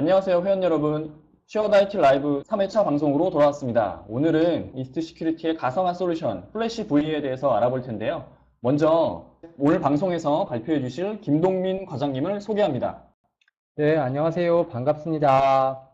안녕하세요, 회원 여러분. 쉐어드 IT 라이브 3회차 방송으로 돌아왔습니다. 오늘은 이스트 시큐리티의 가상화 솔루션 플래시 V에 대해서 알아볼 텐데요. 먼저 오늘 방송에서 발표해 주실 김동민 과장님을 소개합니다. 네, 안녕하세요. 반갑습니다.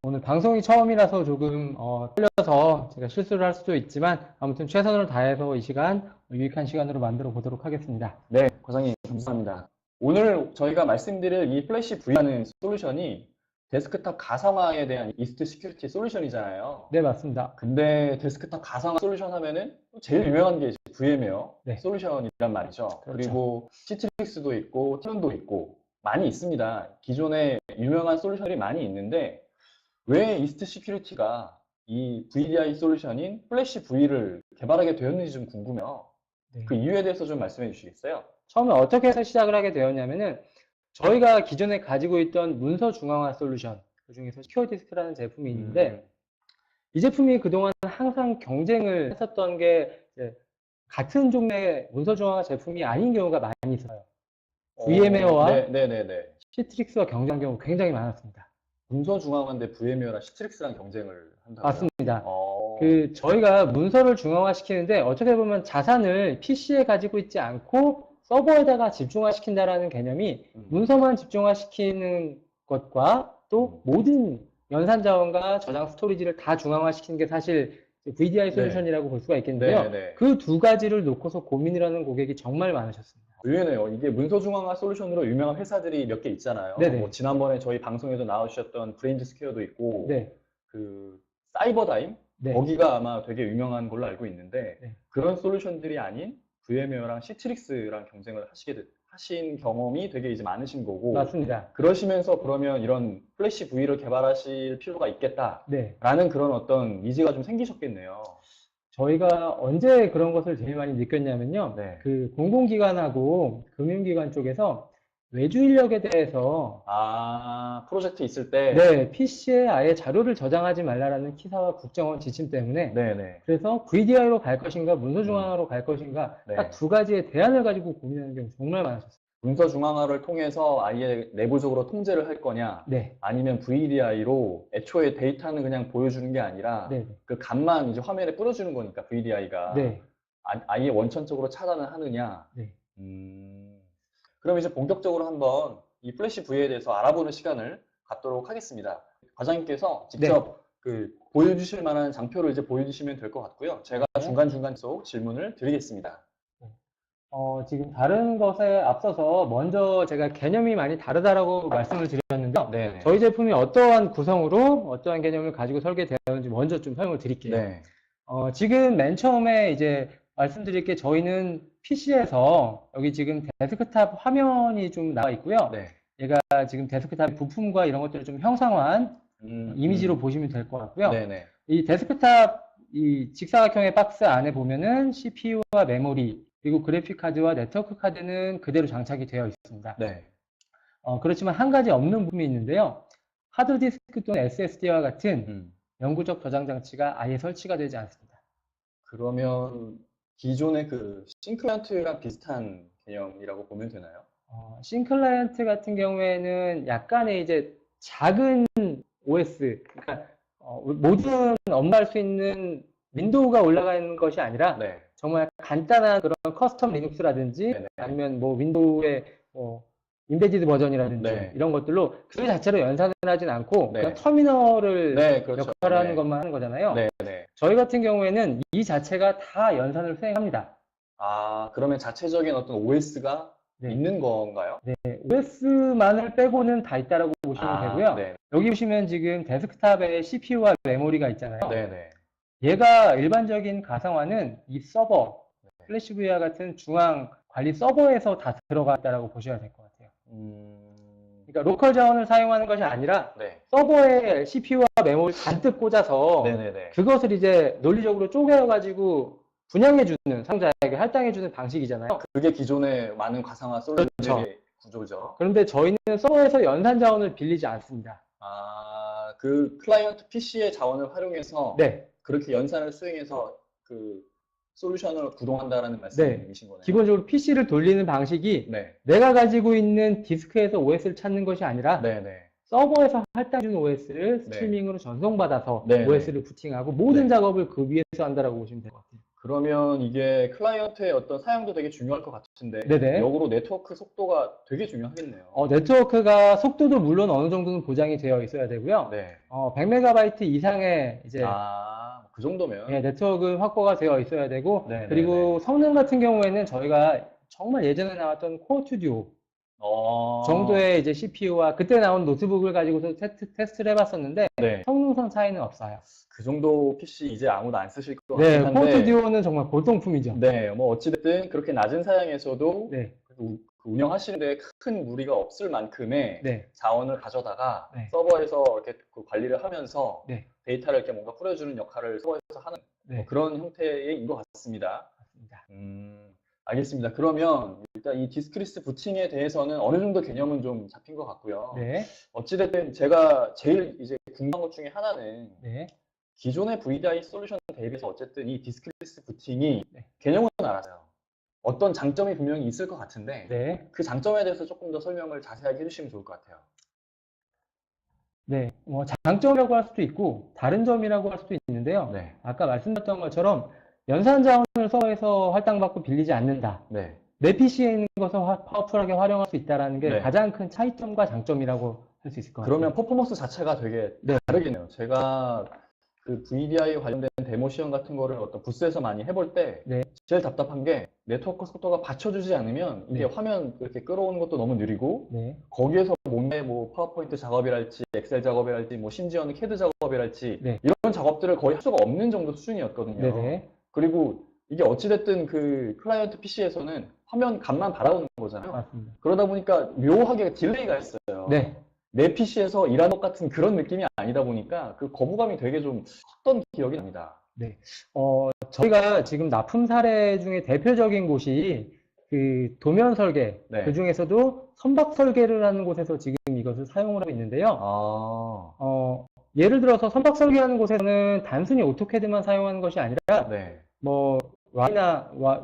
오늘 방송이 처음이라서 조금 떨려서 제가 실수를 할 수도 있지만 아무튼 최선을 다해서 이 시간 유익한 시간으로 만들어 보도록 하겠습니다. 네, 과장님 감사합니다. 오늘 저희가 말씀드릴 이 플래시 V라는 솔루션이 데스크탑 가상화에 대한 이스트 시큐리티 솔루션이잖아요. 네, 맞습니다. 근데 데스크탑 가상화 솔루션 하면은 제일 유명한 게 VM웨어 네. 솔루션이란 말이죠. 그렇죠. 그리고 시트릭스도 있고 티론도 있고 많이 있습니다. 기존에 유명한 솔루션이 많이 있는데 왜 이스트 시큐리티가 이 VDI 솔루션인 플래시 V를 개발하게 되었는지 좀 궁금해요. 네. 그 이유에 대해서 좀 말씀해 주시겠어요? 처음에 어떻게 해서 시작을 하게 되었냐면은 저희가 기존에 가지고 있던 문서 중앙화 솔루션, 그중에서 시큐어 디스크라는 제품이 있는데 이 제품이 그동안 항상 경쟁을 했었던 게 이제 같은 종류의 문서 중앙화 제품이 아닌 경우가 많이 있어요. VM웨어와 네네네. 시트릭스와 경쟁한 경우 굉장히 많았습니다. 문서 중앙화인데 VM웨어랑 시트릭스랑 경쟁을 한다고요? 맞습니다. 저희가 문서를 중앙화시키는데 어떻게 보면 자산을 PC에 가지고 있지 않고 서버에다가 집중화시킨다라는 개념이 문서만 집중화시키는 것과 또 모든 연산 자원과 저장 스토리지를 다 중앙화시키는 게 사실 VDI 솔루션이라고 볼 수가 있겠는데요. 그 두 가지를 놓고서 고민을 하는 고객이 정말 많으셨습니다. 의외네요. 이게 문서 중앙화 솔루션으로 유명한 회사들이 몇 개 있잖아요. 네네. 뭐 지난번에 저희 방송에도 나오셨던 브레인즈 스퀘어도 있고, 네. 그 사이버다임 네. 거기가 아마 되게 유명한 걸로 알고 있는데 네. 그런 솔루션들이 아닌 VM웨어랑 시트릭스랑 경쟁을 하신 경험이 되게 이제 많으신 거고, 맞습니다. 그러시면서 그러면 이런 플래시 V를 개발하실 필요가 있겠다라는 네. 그런 어떤 니즈가 좀 생기셨겠네요. 저희가 언제 그런 것을 제일 많이 느꼈냐면요. 네. 그 공공기관하고 금융기관 쪽에서 외주 인력에 대해서 프로젝트 있을 때 네, PC에 아예 자료를 저장하지 말라라는 키사와 국정원 지침 때문에 네네. 그래서 VDI로 갈 것인가 문서 중앙화로 갈 것인가 네. 딱 두 가지의 대안을 가지고 고민하는 경우 정말 많았었어요. 문서 중앙화를 통해서 아예 내부적으로 통제를 할 거냐, 네. 아니면 VDI로 애초에 데이터는 그냥 보여주는 게 아니라 네. 그 값만 이제 화면에 뿌려주는 거니까 VDI가 네. 아예 원천적으로 차단을 하느냐. 네. 그럼 이제 본격적으로 한번 이 플래시 V에 대해서 알아보는 시간을 갖도록 하겠습니다. 과장님께서 직접 그 보여주실 만한 장표를 이제 보여주시면 될 것 같고요. 제가 중간중간 속 질문을 드리겠습니다. 지금 다른 것에 앞서서 먼저 제가 개념이 많이 다르다라고 말씀을 드렸는데요. 네. 저희 제품이 어떠한 구성으로 어떠한 개념을 가지고 설계되었는지 먼저 좀 설명을 드릴게요. 네. 지금 맨 처음에 이제 말씀드릴 게 저희는 PC에서 여기 지금 데스크탑 화면이 좀 나와 있고요. 네. 얘가 지금 데스크탑 부품과 이런 것들을 좀 형상화한 이미지로 보시면 될 것 같고요. 네네. 이 데스크탑 이 직사각형의 박스 안에 보면은 CPU와 메모리 그리고 그래픽 카드와 네트워크 카드는 그대로 장착이 되어 있습니다. 네. 그렇지만 한 가지 없는 부분이 있는데요. 하드디스크 또는 SSD와 같은 영구적 저장 장치가 아예 설치가 되지 않습니다. 그러면 기존의 그 싱클라이언트랑 비슷한 개념이라고 보면 되나요? 싱클라이언트 같은 경우에는 약간의 이제 작은 OS, 그러니까 모든 업무할 수 있는 윈도우가 올라가 있는 것이 아니라 네. 정말 간단한 그런 커스텀 리눅스라든지 네네. 아니면 뭐 윈도우의 인베디드 버전이라든지 네. 이런 것들로 그 자체로 연산을 하진 않고 네. 그냥 터미널을 네, 그렇죠. 역할을 하는 네. 것만 하는 거잖아요. 네, 네. 저희 같은 경우에는 이 자체가 다 연산을 수행합니다. 그러면 자체적인 어떤 OS가 네. 있는 건가요? 네, OS만을 빼고는 다 있다라고 보시면 되고요. 네. 여기 보시면 지금 데스크탑에 CPU와 메모리가 있잖아요. 네네. 얘가 일반적인 가상화는 이 서버, 플래시 V와 같은 중앙 관리 서버에서 다 들어갔다라고 보셔야 될 것 같아요. 그러니까 로컬 자원을 사용하는 것이 아니라 네. 서버에 CPU와 메모를 잔뜩 꽂아서 네네네. 그것을 이제 논리적으로 쪼개가지고 분양해주는 사용자에게 할당해주는 방식이잖아요. 그게 기존의 많은 가상화 솔루션의 구조죠. 그런데 저희는 서버에서 연산 자원을 빌리지 않습니다. 그 클라이언트 PC의 자원을 활용해서 네. 그렇게 연산을 수행해서 그 솔루션을 구동한다라는 말씀이신 거네요. 기본적으로 PC를 돌리는 방식이 네. 내가 가지고 있는 디스크에서 OS를 찾는 것이 아니라 네네. 서버에서 할당 중 OS를 네. 스트리밍으로 전송받아서 네, OS를 부팅하고 모든 네. 작업을 그 위에서 한다라고 보시면 될 것 같아요. 그러면 이게 클라이언트의 어떤 사양도 되게 중요할 것 같은데 네네. 역으로 네트워크 속도가 되게 중요하겠네요. 네트워크가 속도도 물론 어느 정도는 보장이 되어 있어야 되고요. 네. 100MB 이상의 이제 그 정도면. 예, 네트워크 확보가 되어 있어야 되고, 네, 네, 그리고 성능 같은 경우에는 저희가 정말 예전에 나왔던 코어 스튜디오 정도의 이제 CPU와 그때 나온 노트북을 가지고서 테스트를 해봤었는데 네. 성능상 차이는 없어요. 그 정도 PC 이제 아무도 안 쓰실 것 네, 같긴 코어 한데. 스튜디오는 정말 골동품이죠. 네, 뭐 어찌됐든 그렇게 낮은 사양에서도 네, 그 운영하시는데 큰 무리가 없을 만큼의 네, 자원을 가져다가 네. 서버에서 이렇게 그 관리를 하면서 네, 데이터를 이렇게 뭔가 뿌려주는 역할을 서버에서 하는 네. 그런 형태인 것 같습니다. 맞습니다. 알겠습니다. 그러면 일단 이 디스크리스 부팅에 대해서는 어느 정도 개념은 좀 잡힌 것 같고요. 네, 어찌됐든 제가 제일 이제 궁금한 것 중에 하나는 네, 기존의 VDI 솔루션 대비해서 어쨌든 이 디스크리스 부팅이 네. 개념은 알아요. 어떤 장점이 분명히 있을 것 같은데 네. 그 장점에 대해서 조금 더 설명을 자세하게 해주시면 좋을 것 같아요. 네, 뭐 장점이라고 할 수도 있고 다른 점이라고 할 수도 있는데요. 네. 아까 말씀드렸던 것처럼 연산 자원을 서버에서 할당받고 빌리지 않는다. 네. 내 PC에 있는 것을 파워풀하게 활용할 수 있다는 게 네. 가장 큰 차이점과 장점이라고 할 수 있을 것 같아요. 그러면 퍼포먼스 자체가 되게 네. 다르겠네요. 제가 그 VDI 관련된 데모 시험 같은 거를 어떤 부스에서 많이 해볼 때 네. 제일 답답한 게 네트워크 속도가 받쳐주지 않으면 이게 네. 화면 이렇게 끌어오는 것도 너무 느리고 네. 거기에서 뭔가 뭐 파워포인트 작업이랄지 엑셀 작업이랄지 뭐 심지어는 캐드 작업이랄지 네. 이런 작업들을 거의 할 수가 없는 정도 수준이었거든요. 네네. 그리고 이게 어찌됐든 그 클라이언트 PC에서는 화면 값만 바라보는 거잖아요. 맞습니다. 그러다 보니까 묘하게 딜레이가 있어요. 네. 내 PC에서 일하는 것 같은 그런 느낌이 아니다 보니까 그 거부감이 되게 좀 컸던 기억이 납니다. 네. 저희가 지금 납품 사례 중에 대표적인 곳이 그 도면 설계, 네. 그 중에서도 선박 설계를 하는 곳에서 지금 이것을 사용을 하고 있는데요. 예를 들어서 선박 설계하는 곳에서는 단순히 오토캐드만 사용하는 것이 아니라 네. 뭐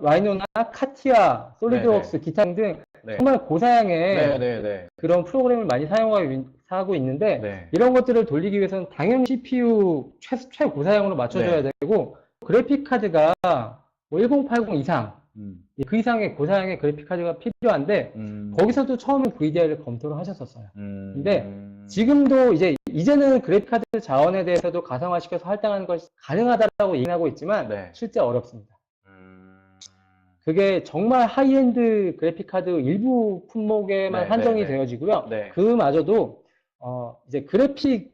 라이노나 카티아, 솔리드웍스, 기타 등 네. 정말 고사양의 네. 그런 프로그램을 많이 사용하고 있는데 네. 이런 것들을 돌리기 위해서는 당연히 CPU 최고사양으로 맞춰줘야 네. 되고 그래픽 카드가 뭐 1080 이상 그 이상의 고사양의 그래픽 카드가 필요한데 거기서도 처음에 VDI를 검토를 하셨었어요. 근데 지금도 이제는 그래픽 카드 자원에 대해서도 가상화시켜서 할당하는 것이 가능하다라고 얘기하고 있지만 네. 실제 어렵습니다. 그게 정말 하이엔드 그래픽 카드 일부 품목에만 네, 한정이 네. 되어지고요. 네. 그마저도 이제 그래픽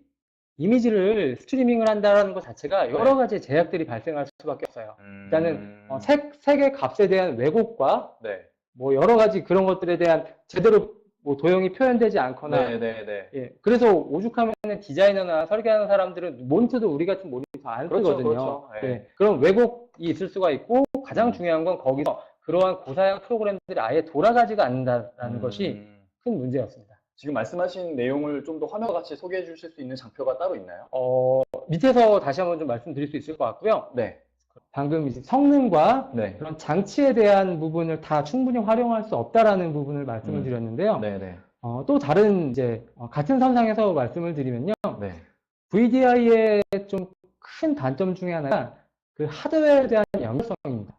이미지를 스트리밍을 한다는 것 자체가 여러 가지 제약들이 발생할 수밖에 없어요. 일단은 색의 값에 대한 왜곡과 네. 뭐 여러 가지 그런 것들에 대한 제대로 뭐 도형이 표현되지 않거나 네. 예, 그래서 오죽하면 디자이너나 설계하는 사람들은 모니터도 우리 같은 모니터 안 그렇죠, 쓰거든요. 그렇죠. 네. 예, 그런 왜곡이 있을 수가 있고 가장 중요한 건 거기서 그러한 고사양 프로그램들이 아예 돌아가지가 않는다는 것이 큰 문제였습니다. 지금 말씀하신 내용을 좀 더 화면과 같이 소개해 주실 수 있는 장표가 따로 있나요? 밑에서 다시 한번 좀 말씀드릴 수 있을 것 같고요. 네. 방금 이제 성능과 네. 그런 장치에 대한 부분을 다 충분히 활용할 수 없다라는 부분을 말씀을 드렸는데요. 네. 또 다른 같은 선상에서 말씀을 드리면요. 네. VDI의 좀 큰 단점 중에 하나가 그 하드웨어에 대한 연결성입니다.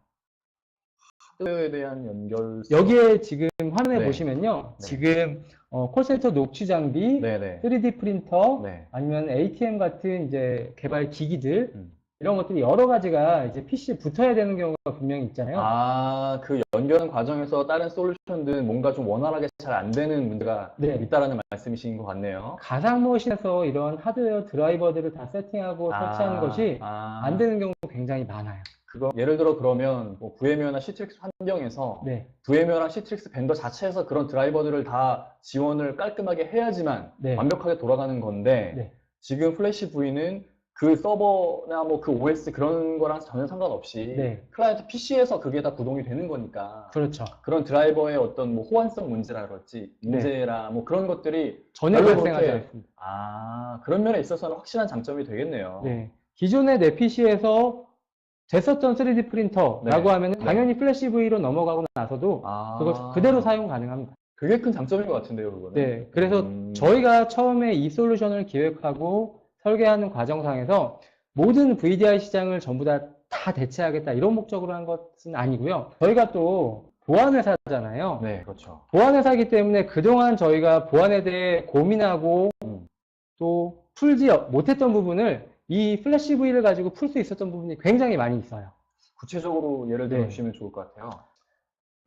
하드웨어에 대한 연결성. 여기에 지금 화면에 네. 보시면요. 네. 지금 콜센터 녹취 장비, 네네. 3D 프린터, 네. 아니면 ATM 같은 개발 기기들 이런 것들이 여러 가지가 이제 PC에 붙어야 되는 경우가 분명히 있잖아요. 그 연결하는 과정에서 다른 솔루션들은 뭔가 좀 원활하게 잘 안 되는 문제가 있다라는 말씀이신 것 같네요. 가상머신에서 이런 하드웨어 드라이버들을 다 세팅하고 설치하는 것이 안 되는 경우가 굉장히 많아요. 예를 들어 그러면 뭐 VMware나 시트릭스 환경에서 VMware랑 시트릭스 벤더 자체에서 그런 드라이버들을 다 지원을 깔끔하게 해야지만 완벽하게 돌아가는 건데 지금 플래시 V는 그 서버나 뭐 그 OS 그런 거랑 전혀 상관없이 클라이언트 PC에서 그게 다 구동이 되는 거니까 그렇죠. 그런 드라이버의 어떤 뭐 호환성 문제라 뭐 그런 것들이 전혀 발생하지 않습니다. 그런 면에 있어서는 확실한 장점이 되겠네요. 네. 기존의 내 PC에서 됐었던 3D 프린터라고 하면 당연히 플래시 V로 넘어가고 나서도 그것 그대로 사용 가능합니다. 그게 큰 장점인 것 같은데요, 그거는. 네, 그래서 저희가 처음에 이 솔루션을 기획하고 설계하는 과정상에서 모든 VDI 시장을 전부 다 대체하겠다 이런 목적으로 한 것은 아니고요. 저희가 또 보안회사잖아요. 네, 그렇죠. 보안회사이기 때문에 그동안 저희가 보안에 대해 고민하고 또 풀지 못했던 부분을 이 플래시 V를 가지고 풀 수 있었던 부분이 굉장히 많이 있어요. 구체적으로 예를 들어 네. 주시면 좋을 것 같아요.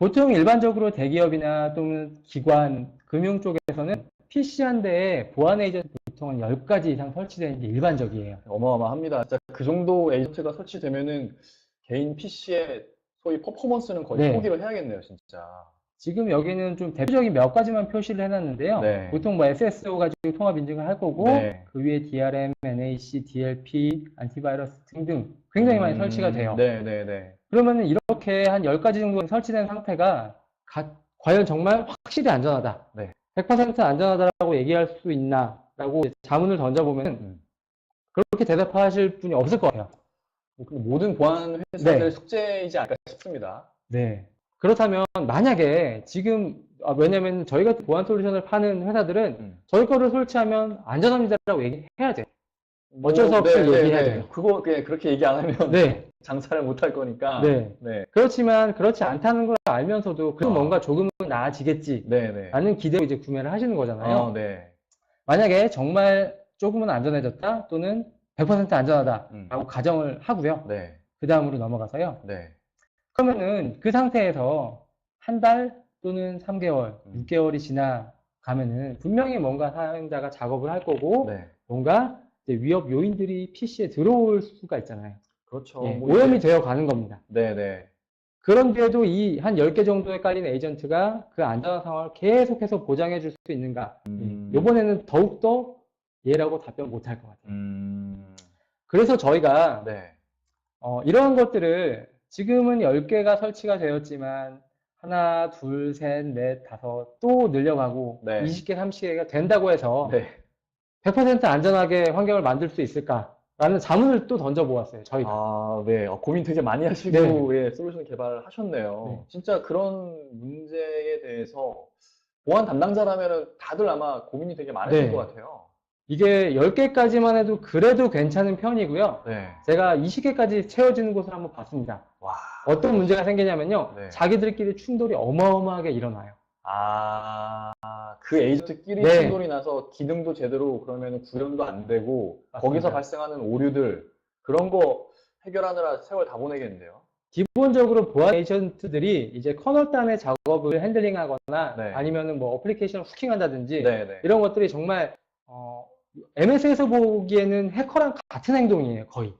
보통 일반적으로 대기업이나 또는 기관, 금융 쪽에서는 PC 한 대에 보안 에이전트 보통 한 10가지 이상 설치되는 게 일반적이에요. 어마어마합니다. 진짜 그 정도 에이전트가 설치되면은 개인 PC의 소위 퍼포먼스는 거의 네. 포기를 해야겠네요, 진짜. 지금 여기는 좀 대표적인 몇 가지만 표시를 해놨는데요. 네. 보통 뭐 SSO 가지고 통합 인증을 할 거고, 네. 그 위에 DRM, NAC, DLP, 안티바이러스 등등 굉장히 많이 설치가 돼요. 네, 네, 네. 그러면은 이렇게 한 10가지 정도 설치된 상태가 과연 정말 확실히 안전하다. 네. 100% 안전하다라고 얘기할 수 있나? 라고 자문을 던져보면 그렇게 대답하실 분이 없을 것 같아요. 모든 보안 회사들의 네. 숙제이지 않을까 싶습니다. 네. 그렇다면 만약에 지금 왜냐면 저희 같은 보안 솔루션을 파는 회사들은 저희 거를 설치하면 안전합니다라고 얘기해야 돼요. 어쩔 수 없이 얘기해야 돼요. 그거 그렇게 얘기 안 하면 네. 장사를 못 할 거니까. 네. 네. 그렇지만 그렇지 않다는 걸 알면서도 그래도 뭔가 조금은 나아지겠지 네, 네. 라는 기대로 이제 구매를 하시는 거잖아요. 네. 만약에 정말 조금은 안전해졌다 또는 100% 안전하다라고 가정을 하고요. 네. 그 다음으로 넘어가서요. 네. 그러면은 그 상태에서 한 달 또는 3개월, 6개월이 지나가면은 분명히 뭔가 사용자가 작업을 할 거고 네. 뭔가 이제 위협 요인들이 PC에 들어올 수가 있잖아요. 그렇죠. 예, 뭐 오염이 이제- 되어 가는 겁니다. 네, 네. 그런데도 이 한 10개 정도에 깔린 에이전트가 그 안전한 상황을 계속해서 보장해 줄 수 있는가? 이번에는 더욱더 얘라고 답변 못 할 것 같아요. 그래서 저희가 네. 이러한 것들을 지금은 10개가 설치가 되었지만 하나, 둘, 셋, 넷, 다섯 또 늘려가고 네. 20개, 30개가 된다고 해서 네. 100% 안전하게 환경을 만들 수 있을까라는 자문을 또 던져보았어요. 저희가. 아, 네. 고민 되게 많이 하시고, 네. 예, 솔루션 개발을 하셨네요. 네. 진짜 그런 문제에 대해서 보안 담당자라면은 다들 아마 고민이 되게 많으실 네. 것 같아요. 이게 10개까지만 해도 그래도 괜찮은 편이고요. 네. 제가 20개까지 채워지는 곳을 한번 봤습니다. 와. 어떤 문제가 생기냐면요. 네. 자기들끼리 충돌이 어마어마하게 일어나요. 그 에이전트끼리 네. 충돌이 나서 기능도 제대로 그러면 구현도 안 되고, 맞습니다. 거기서 발생하는 오류들, 그런 거 해결하느라 세월 다 보내겠는데요. 기본적으로 보안 에이전트들이 이제 커널단의 작업을 핸들링하거나 네. 아니면은 뭐 어플리케이션을 후킹한다든지 네, 네. 이런 것들이 정말 MS에서 보기에는 해커랑 같은 행동이에요, 거의.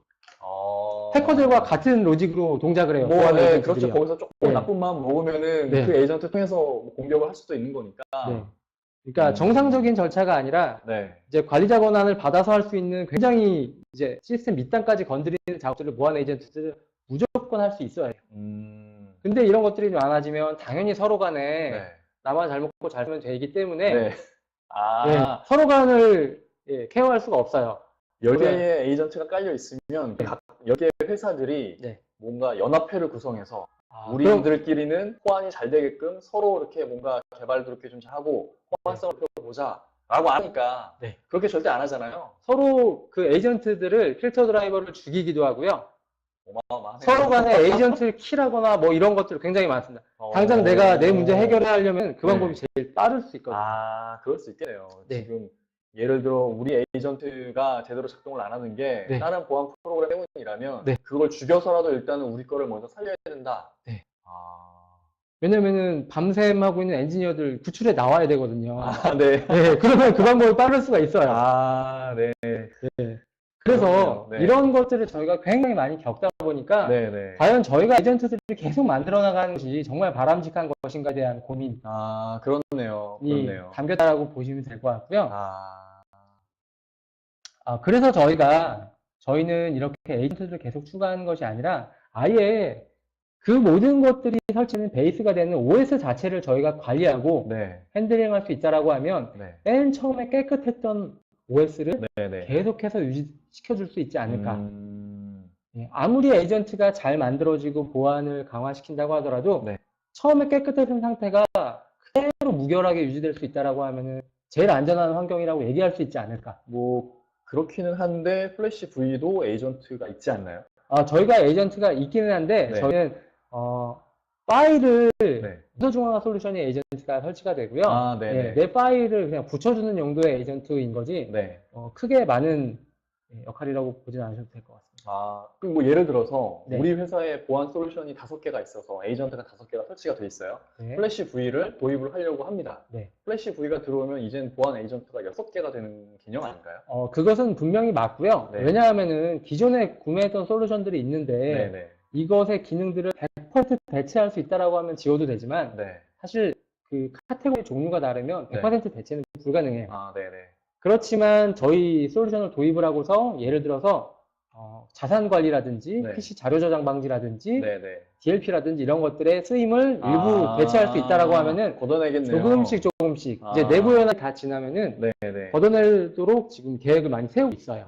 해커들과 같은 로직으로 동작을 해요. 뭐, 보안 네, 에이전트들이요. 그렇죠. 거기서 조금 네. 나쁜 마음 먹으면은 네. 그 에이전트 통해서 공격을 할 수도 있는 거니까. 네. 그러니까 정상적인 절차가 아니라 네. 이제 관리자 권한을 받아서 할 수 있는 굉장히 이제 시스템 밑단까지 건드리는 작업들을 보안 에이전트들은 무조건 할 수 있어야 해요. 근데 이런 것들이 많아지면 당연히 서로 간에 네. 나만 잘 먹고 잘 살면 되기 때문에 네. 예, 서로 간을 케어할 수가 없어요. 10개의 에이전트가 깔려 있으면 각 10개의 회사들이 네. 뭔가 연합회를 구성해서 그럼- 우리들끼리는 호환이 잘 되게끔 서로 이렇게 뭔가 개발도 이렇게 좀 잘하고 호환성을 펴보자 라고 하니까 네. 그렇게 절대 안 하잖아요. 서로 그 에이전트들을 필터 드라이버를 죽이기도 하고요. 어마어마하네요. 서로 간에 에이전트를 킬하거나 뭐 이런 것들 굉장히 많습니다. 당장 내가 내 문제 해결하려면 그 방법이 제일 빠를 수 있거든요. 그럴 수 있겠네요. 네. 지금 예를 들어 우리 에이전트가 제대로 작동을 안 하는 게 네. 다른 보안 프로그램 때문이라면 네. 그걸 죽여서라도 일단은 우리 거를 먼저 살려야 된다. 네. 왜냐면은 밤샘 하고 있는 엔지니어들 구출해 나와야 되거든요. 네. 네, 그러면 그 방법을 빠를 수가 있어요. 네. 그래서 그렇네요. 네. 이런 것들을 저희가 굉장히 많이 겪다 보니까 네네. 과연 저희가 에이전트들을 계속 만들어 나가는 것이 정말 바람직한 것인가에 대한 고민이 그렇네요. 그렇네요. 담겼다라고 보시면 될 것 같고요. 아, 그래서 저희는 이렇게 에이전트들을 계속 추가하는 것이 아니라 아예 그 모든 것들이 설치는 베이스가 되는 OS 자체를 저희가 관리하고 네. 핸들링할 수 있다라고 하면 네. 맨 처음에 깨끗했던 OS를 네네. 계속해서 유지시켜줄 수 있지 않을까. 예, 아무리 에이전트가 잘 만들어지고 보안을 강화시킨다고 하더라도 네. 처음에 깨끗했던 상태가 그대로 무결하게 유지될 수 있다라고 하면은 제일 안전한 환경이라고 얘기할 수 있지 않을까. 뭐 그렇기는 한데 플래시 V도 에이전트가 있지 않나요? 저희가 에이전트가 있기는 한데 네. 저희는 파일을 네. 문서 중앙화 솔루션이 에이전트가 설치가 되고요. 아, 네네. 예, 내 파일을 그냥 붙여주는 용도의 에이전트인 거지 네. 크게 많은 역할이라고 보진 않으셔도 될 것 같습니다. 그럼 뭐 예를 들어서 네. 우리 회사에 보안 솔루션이 5개가 있어서 에이전트가 5개가 설치가 돼 있어요. 네. 플래시 V를 도입을 하려고 합니다. 네. 플래시 V가 들어오면 이젠 보안 에이전트가 6개가 되는 개념 아닌가요? 그것은 분명히 맞고요. 네. 왜냐하면은 기존에 구매했던 솔루션들이 있는데 네네. 이것의 기능들을 100% 대체할 수 있다라고 하면 지워도 되지만 네. 사실 그 카테고리 종류가 다르면 100% 대체는 불가능해요. 아, 네네. 그렇지만 저희 솔루션을 도입을 하고서 예를 들어서 자산 관리라든지 네. PC 자료 저장 방지라든지 네네. DLP라든지 이런 것들의 쓰임을 일부 대체할 수 있다라고 하면은 걷어내겠네요. 조금씩 이제 내부 연합이 다 지나면은 네네. 걷어내도록 지금 계획을 많이 세우고 있어요.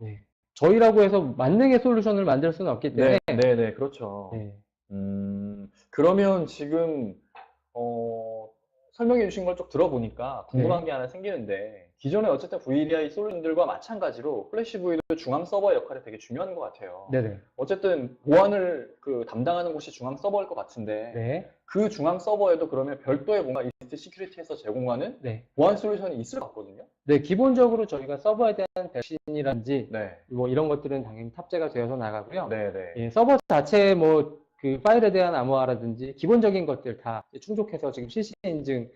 네. 저희라고 해서 만능의 솔루션을 만들 수는 없기 때문에 네네. 그렇죠. 네. 그러면 지금 설명해 주신 걸 쭉 들어보니까 궁금한 게 하나 생기는데 기존에 어쨌든 VDI 솔루션들과 마찬가지로 플래시 V도 중앙 서버 역할이 되게 중요한 것 같아요. 네네. 어쨌든 보안을 담당하는 곳이 중앙 서버일 것 같은데 네. 그 중앙 서버에도 그러면 별도의 뭔가 이스트 시큐리티에서 제공하는 네. 보안 솔루션이 있을 것 같거든요. 네, 기본적으로 저희가 서버에 대한 배신이라든지 네. 뭐 이런 것들은 당연히 탑재가 되어서 나가고요. 네네. 예, 서버 자체 뭐 그 파일에 대한 암호화라든지 기본적인 것들 다 충족해서 지금 실시 인증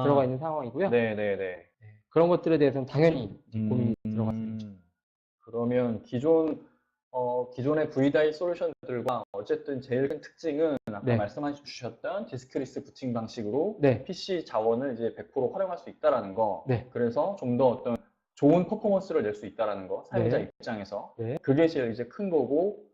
들어가 있는 상황이고요. 네네네. 그런 것들에 대해서는 당연히 고민이 들어갔습니다. 그러면 기존의 VDI 솔루션들과 어쨌든 제일 큰 특징은 아까 네. 말씀해 주셨던 디스크리스 부팅 방식으로 네. PC 자원을 이제 100% 활용할 수 있다라는 거. 네. 그래서 좀 더 어떤 좋은 퍼포먼스를 낼 수 있다라는 거. 사용자 네. 입장에서. 네. 그게 제일 이제 큰 거고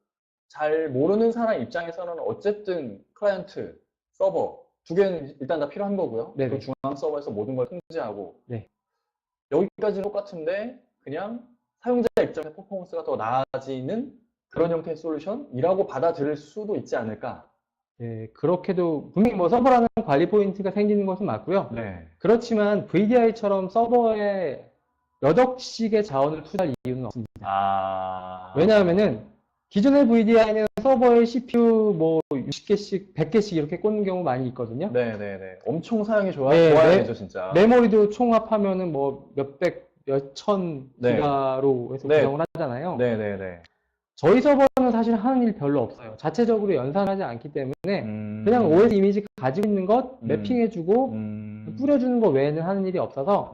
잘 모르는 사람 입장에서는 어쨌든 클라이언트, 서버 두 개는 일단 다 필요한 거고요. 네네. 그 중앙 서버에서 모든 걸 통제하고 네. 여기까지는 똑같은데 그냥 사용자 입장에서 퍼포먼스가 더 나아지는 그런 형태의 솔루션이라고 받아들일 수도 있지 않을까. 네, 그렇게도 분명히 뭐 서버라는 관리 포인트가 생기는 것은 맞고요. 네. 그렇지만 VDI처럼 서버에 몇 억씩의 자원을 투자할 이유는 없습니다. 왜냐하면은 기존의 VDI는 서버에 CPU 뭐 60개씩, 100개씩 이렇게 꽂는 경우 많이 있거든요. 네네네. 엄청 사용이 네, 좋아야 되죠, 진짜. 메모리도 총합하면은 뭐 몇백, 몇천 네. 기가로 해서 네. 구성을 하잖아요. 네네네. 저희 서버는 사실 하는 일 별로 없어요. 자체적으로 연산하지 않기 때문에 그냥 OS 이미지 가지고 있는 것 매핑해주고 뿌려주는 거 외에는 하는 일이 없어서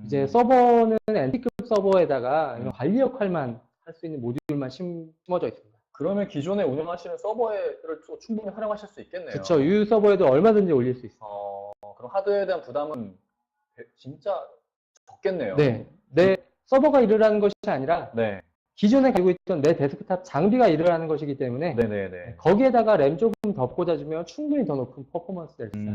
이제 서버는 엔티급 서버에다가 이런 관리 역할만 할 수 있는 모듈만 심어져 있습니다. 그러면 기존에 운영하시는 서버를 또 충분히 활용하실 수 있겠네요. 그렇죠. 유유 서버에도 얼마든지 올릴 수 있어요. 그럼 하드웨어에 대한 부담은 진짜 적겠네요. 네. 내 서버가 일을 것이 아니라 네. 기존에 가지고 있던 내 데스크탑 장비가 일을 하는 것이기 때문에 네네네. 거기에다가 램 조금 더 꽂아주면 충분히 더 높은 퍼포먼스 될 수 있어요.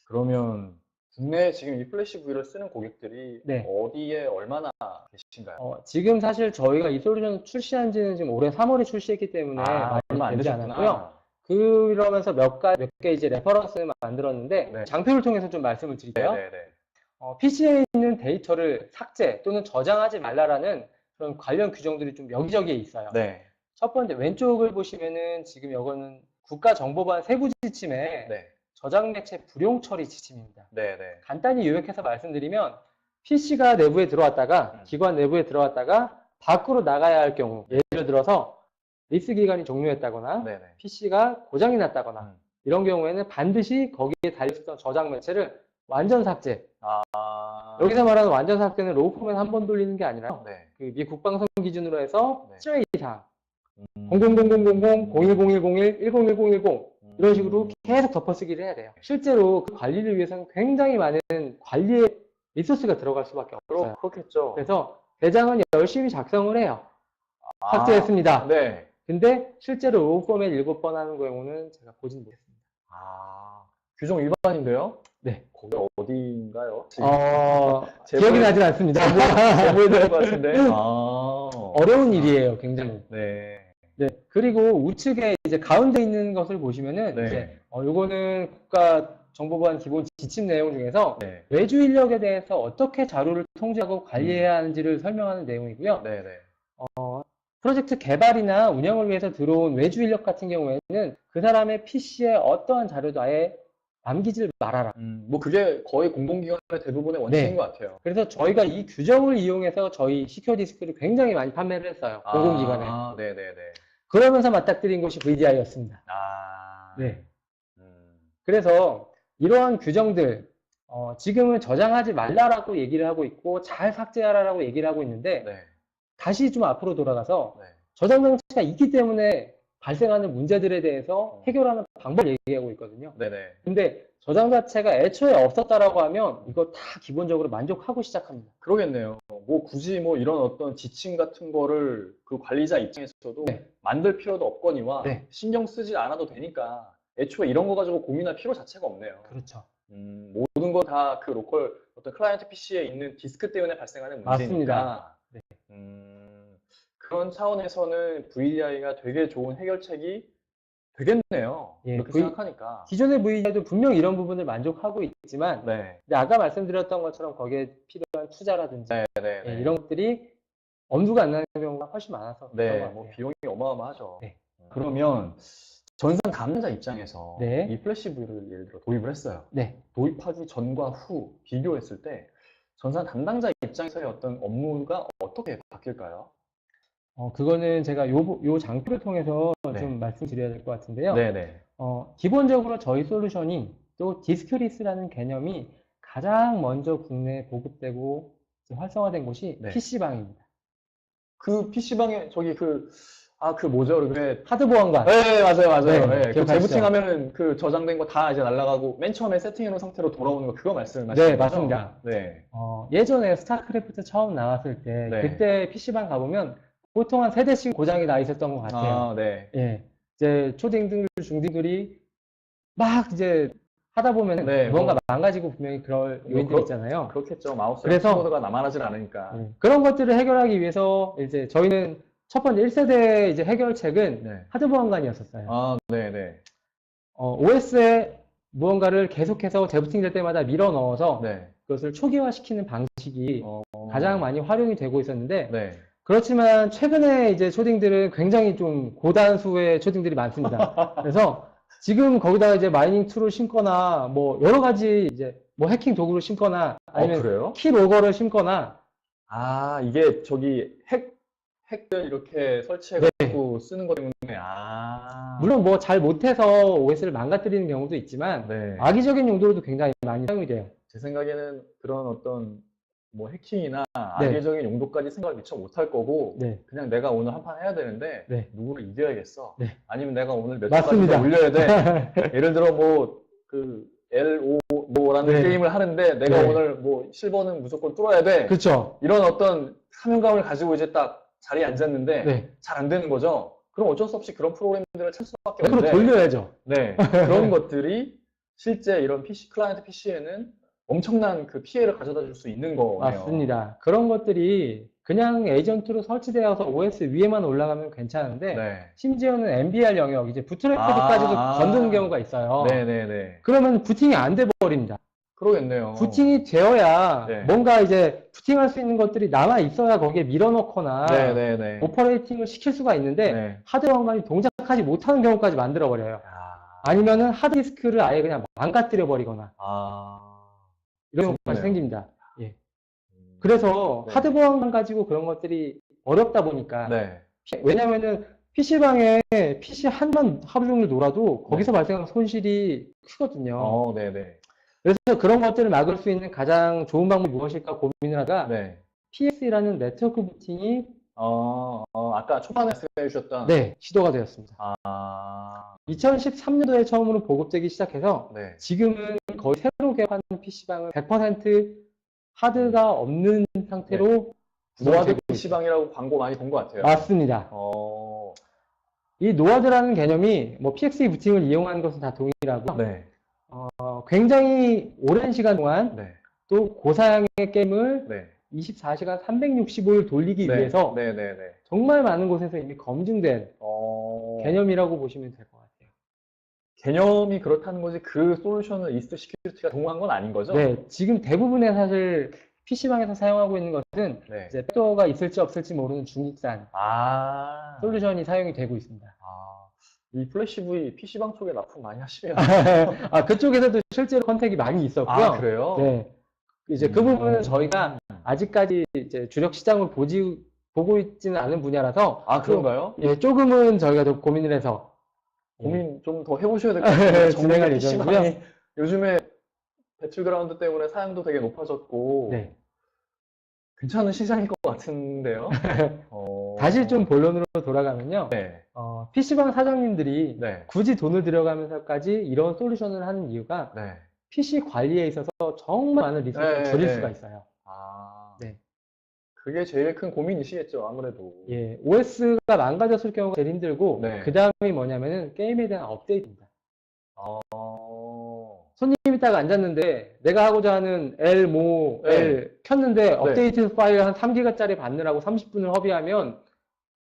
그러면 국내에 지금 이 플래시 V를 쓰는 고객들이 네. 어디에 얼마나 계신가요? 지금 사실 저희가 이 솔루션 출시한 지는 지금 올해 3월에 출시했기 때문에 얼마 안 많이 되지 되셨구나. 않았고요. 그러면서 몇 개 이제 레퍼런스를 만들었는데 네. 장표를 통해서 좀 말씀을 드릴게요. 네네네. PC에 있는 데이터를 삭제 또는 저장하지 말라라는 그런 관련 규정들이 좀 여기저기에 있어요. 네. 첫 번째 왼쪽을 보시면은 지금 이거는 국가정보보안 세부 지침에 네. 저장 매체 불용 처리 지침입니다. 네네. 간단히 요약해서 말씀드리면 PC가 내부에 들어왔다가 기관 내부에 들어왔다가 밖으로 나가야 할 경우 예를 들어서 리스 기간이 종료했다거나 네네. PC가 고장이 났다거나 이런 경우에는 반드시 거기에 달려있던 저장 매체를 완전 삭제. 여기서 말하는 완전 삭제는 로우 포맷 한 번 돌리는 게 아니라 네. 그 미 국방성 기준으로 해서 네. 7회 이상 000000 010101 101010 이런 식으로 계속 덮어쓰기를 해야 돼요. 실제로 그 관리를 위해서는 굉장히 많은 관리의 리소스가 들어갈 수밖에 없어요. 그렇겠죠. 그래서 대장은 열심히 작성을 해요. 삭제했습니다. 네. 근데 실제로 로우 포맷 7번 하는 경우는 제가 보진 못했습니다. 규정 위반인데요? 네. 거기 어디인가요? 기억이 나진 않습니다. 제보해야 될 것 같은데. 어려운 일이에요, 굉장히. 네. 네. 그리고 우측에 이제 가운데 있는 것을 보시면은 네. 이제 요거는 국가정보보안 기본 지침 내용 중에서 네. 외주 인력에 대해서 어떻게 자료를 통제하고 관리해야 하는지를 설명하는 내용이고요. 네, 네. 프로젝트 개발이나 운영을 위해서 들어온 외주 인력 같은 경우에는 그 사람의 PC에 어떠한 자료도 아예 남기질 말아라. 뭐 그게 거의 공공기관의 대부분의 원칙인 네. 것 같아요. 그래서 저희가 이 규정을 이용해서 저희 시큐어 디스크를 굉장히 많이 판매를 했어요. 공공기관에. 네, 네, 네. 그러면서 맞닥뜨린 것이 VDI였습니다. 네. 그래서 이러한 규정들, 지금은 저장하지 말라라고 얘기를 하고 있고 잘 삭제하라라고 얘기를 하고 있는데 네. 다시 좀 앞으로 돌아가서 네. 저장 장치가 있기 때문에 발생하는 문제들에 대해서 해결하는 방법을 얘기하고 있거든요. 네네. 근데 저장 자체가 애초에 없었다라고 하면 이거 다 기본적으로 만족하고 시작합니다. 그러겠네요. 뭐 굳이 뭐 이런 어떤 지침 같은 거를 그 관리자 입장에서도 네. 만들 필요도 없거니와 네. 신경 쓰지 않아도 되니까 애초에 이런 거 가지고 고민할 필요 자체가 없네요. 그렇죠. 모든 거 다 그 로컬 어떤 클라이언트 PC에 있는 디스크 때문에 발생하는 문제니까. 맞습니다. 네. 그런 차원에서는 VDI가 되게 좋은 해결책이 되겠네요. 예, 이렇게 생각하니까. 기존의 VDI도 분명 이런 부분을 만족하고 있지만 네. 근데 아까 말씀드렸던 것처럼 거기에 필요한 투자라든지 네, 네, 예, 네. 이런 것들이 엄두가 안 나는 경우가 훨씬 많아서 그런 것 네, 같아요. 뭐 비용이 어마어마하죠. 네. 그러면 전산 담당자 입장에서 네. 이 플래시브를 예를 들어 도입을 했어요. 네. 도입하기 전과 후 비교했을 때 전산 담당자 입장에서의 어떤 업무가 어떻게 바뀔까요? 그거는 제가 요 장표를 통해서 네. 좀 말씀드려야 될 것 같은데요. 네네. 기본적으로 저희 솔루션이 또 디스크리스라는 개념이 가장 먼저 국내에 보급되고 이제 활성화된 곳이 네. PC방입니다. 그 PC방에 저기 그 뭐죠? 그래. 하드보안관. 네, 맞아요, 맞아요. 네, 네, 그 기억하시죠? 재부팅 하면은 그 저장된 거 다 이제 날라가고 맨 처음에 세팅해놓은 상태로 돌아오는 거 그거 말씀하시는 네, 거죠? 맞습니다. 네. 예전에 스타크래프트 처음 나왔을 때 네. 그때 PC방 가보면 보통 한 3대씩 고장이 나 있었던 것 같아요. 네. 예. 이제 초딩들, 중딩들이 막 이제 하다 보면 네, 무언가 망가지고 분명히 그럴 요인들이 있잖아요. 그렇겠죠. 마우스 그래서- 키보드가 남아나질 않으니까. 그런 것들을 해결하기 위해서 이제 저희는 첫 번째 1세대 이제 해결책은 네. 하드 보안관이었었어요. 네네. OS에 무언가를 계속해서 재부팅 될 때마다 밀어 넣어서 네. 그것을 초기화시키는 방식이 가장 많이 활용이 되고 있었는데 네. 그렇지만 최근에 이제 초딩들은 굉장히 좀 고단수의 초딩들이 많습니다. 그래서 지금 거기다가 이제 마이닝 툴을 심거나 뭐 여러 가지 이제 뭐 해킹 도구를 심거나 아니면 그래요? 키로거를 심거나 이게 저기 핵들 이렇게 설치해가지고 쓰는 것 때문에, 물론 뭐 잘 못해서 OS를 망가뜨리는 경우도 있지만 네. 악의적인 용도로도 굉장히 많이 사용이 돼요. 제 생각에는 그런 어떤 뭐 해킹이나 네. 악의적인 용도까지 생각을 미처 못할 거고, 네. 그냥 내가 오늘 한 판 해야 되는데, 네. 누구를 이겨야겠어. 네. 아니면 내가 오늘 몇 맞습니다. 초까지 올려야 돼. 예를 들어 뭐, LO라는 네. 게임을 하는데, 내가 네. 오늘 뭐, 실버는 무조건 뚫어야 돼. 그렇죠. 이런 어떤 사명감을 가지고 이제 딱 자리에 앉았는데, 네. 잘 안 되는 거죠. 그럼 어쩔 수 없이 그런 프로그램들을 찾을 수밖에 옆으로 없는데, 돌려야죠. 네, 그런 것들이 실제 이런 클라이언트 PC에는 엄청난 그 피해를 가져다 줄 수 있는 거네요. 맞습니다. 그런 것들이 그냥 에이전트로 설치되어서 OS 위에만 올라가면 괜찮은데 네. 심지어는 MBR 영역, 이제 부트레코드까지도 건드는 경우가 있어요. 네네네. 그러면 부팅이 안 돼 버립니다. 그러겠네요. 부팅이 되어야 네. 뭔가 이제 부팅할 수 있는 것들이 남아 있어야 거기에 밀어넣거나 네네네. 오퍼레이팅을 시킬 수가 있는데 네. 하드 왕관이 동작하지 못하는 경우까지 만들어 버려요. 아니면은 하드디스크를 아예 그냥 망가뜨려 버리거나 이런 경우까지 생깁니다. 예. 그래서 네. 하드 보안관 가지고 그런 것들이 어렵다 보니까 네. 왜냐면은 PC방에 PC 한만 하루 종일 놀아도 거기서 발생하는 손실이 크거든요. 네네. 그래서 그런 것들을 막을 수 있는 가장 좋은 방법이 무엇일까 고민을 하다가 네. PX라는 네트워크 부팅이 아까 초반에 말씀해 주셨던. 시도가 되었습니다. 2013년도에 처음으로 보급되기 시작해서 네. 지금은 거의 새로 개발한 PC방은 100% 하드가 없는 상태로 노아드 PC방이라고 광고 많이 본 것 같아요. 맞습니다. 이 노아드라는 개념이 뭐 PXE 부팅을 이용하는 것은 다 동일하고 네. 굉장히 오랜 시간 동안 네. 또 고사양의 게임을 네. 24시간 365일 돌리기 네. 위해서 네네네. 정말 많은 곳에서 이미 검증된 개념이라고 보시면 될 것 같아요. 개념이 그렇다는 거지 그 솔루션을 이스트 시큐리티가 동호한 건 아닌 거죠? 네, 지금 대부분의 사실 PC방에서 사용하고 있는 것은 네. 이제 백도어가 있을지 없을지 모르는 중국산 아. 솔루션이 사용이 되고 있습니다. 아. 이 플래시 V PC방 쪽에 납품 많이 하시네요. 아, 그쪽에서도 실제로 컨택이 많이 있었고요. 아, 그래요? 네. 이제 그 부분은 저희가 아직까지 이제 주력 시장을 보고 있지는 않은 분야라서. 아, 그런가요? 예, 조금은 저희가 좀 고민을 해서. 고민 좀 더 해보셔야 될 것 같아요. 진행할 정부의 예정이고요. PC방이 요즘에 배틀그라운드 때문에 사양도 되게 높아졌고 네. 괜찮은 시장일 것 같은데요. 다시 좀 본론으로 돌아가면요. 네. PC방 사장님들이 네. 굳이 돈을 들여가면서까지 이런 솔루션을 하는 이유가 네. PC 관리에 있어서 정말 많은 리소스를 네, 줄일 네. 수가 있어요. 아. 네. 그게 제일 큰 고민이시겠죠, 아무래도. 예, OS가 망가졌을 경우가 제일 힘들고, 네. 그 다음이 뭐냐면은 게임에 대한 업데이트입니다. 어. 손님이 딱 앉았는데, 내가 하고자 하는 L, 네. L 켰는데, 업데이트 파일 한 3기가짜리 받느라고 30분을 허비하면,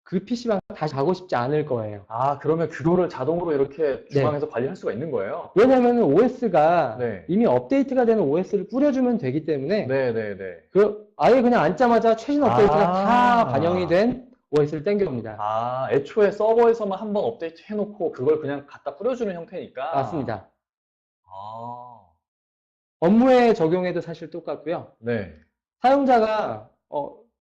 그 PC방 다시 가고 싶지 않을 거예요. 아, 그러면 그거를 자동으로 이렇게 중앙에서 관리할 수가 있는 거예요? 왜냐면은 OS가 네. 이미 업데이트가 되는 OS를 뿌려주면 되기 때문에, 네네네. 아예 그냥 앉자마자 최신 업데이트가 아. 다 반영이 된 OS를 땡겨옵니다. 아, 애초에 서버에서만 한번 업데이트 해놓고 그걸 그냥 갖다 뿌려주는 형태니까. 맞습니다. 아. 업무에 적용해도 사실 똑같고요. 네. 사용자가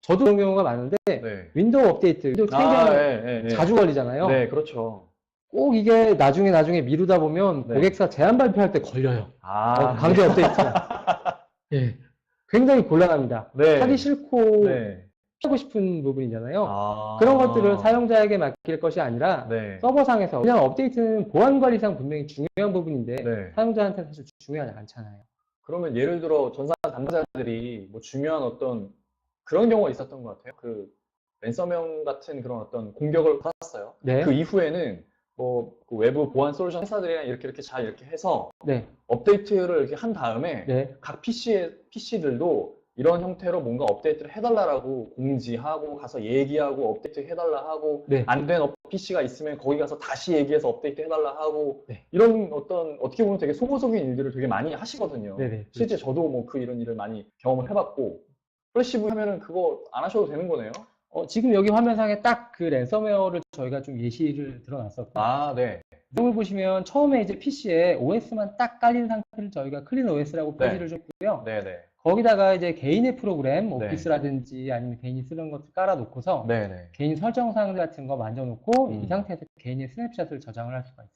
저도 그런 경우가 많은데 네. 윈도우 업데이트, 윈도우 챙겨 네. 자주 걸리잖아요. 네, 그렇죠. 꼭 이게 나중에 미루다 보면 네. 고객사 제한 발표할 때 걸려요. 아, 강제 업데이트가. 예. 굉장히 곤란합니다. 네. 하기 싫고 네. 하고 싶은 부분이잖아요. 아. 그런 것들을 사용자에게 맡길 것이 아니라 네. 서버상에서, 그냥 업데이트는 보안 관리상 분명히 중요한 부분인데 네. 사용자한테 사실 중요하지 않잖아요. 그러면 예를 들어 전산 담당자들이 뭐 중요한 어떤 그런 경우가 있었던 것 같아요. 그 랜섬웨어 같은 그런 어떤 공격을 받았어요. 네. 그 이후에는 뭐 그 외부 보안 솔루션 회사들이랑 이렇게 잘 이렇게 해서 네. 업데이트를 이렇게 한 다음에 네. 각 PC들도 이런 형태로 뭔가 업데이트를 해달라고 공지하고 가서 얘기하고 업데이트 해달라 하고 네. 안 된 PC가 있으면 거기 가서 다시 얘기해서 업데이트 해달라 하고 네. 이런 어떤 어떻게 보면 되게 소모적인 일들을 되게 많이 하시거든요. 네네. 실제 저도 뭐 이런 일을 많이 경험을 해봤고 플래시브 하면은 그거 안 하셔도 되는 거네요. 지금 여기 화면상에 딱 그 랜섬웨어를 저희가 좀 예시를 들어놨었고, 아, 네. 내용을 보시면 처음에 이제 PC에 OS만 딱 깔린 상태를 저희가 클린 OS라고 네. 표시를 줬고요. 네네. 거기다가 이제 개인의 프로그램, 네. 오피스라든지 아니면 개인이 쓰는 것을 깔아놓고서 네네. 개인 설정사항 같은 거 만져놓고 이 음. 상태에서 개인의 스냅샷을 저장을 할 수가 있어요.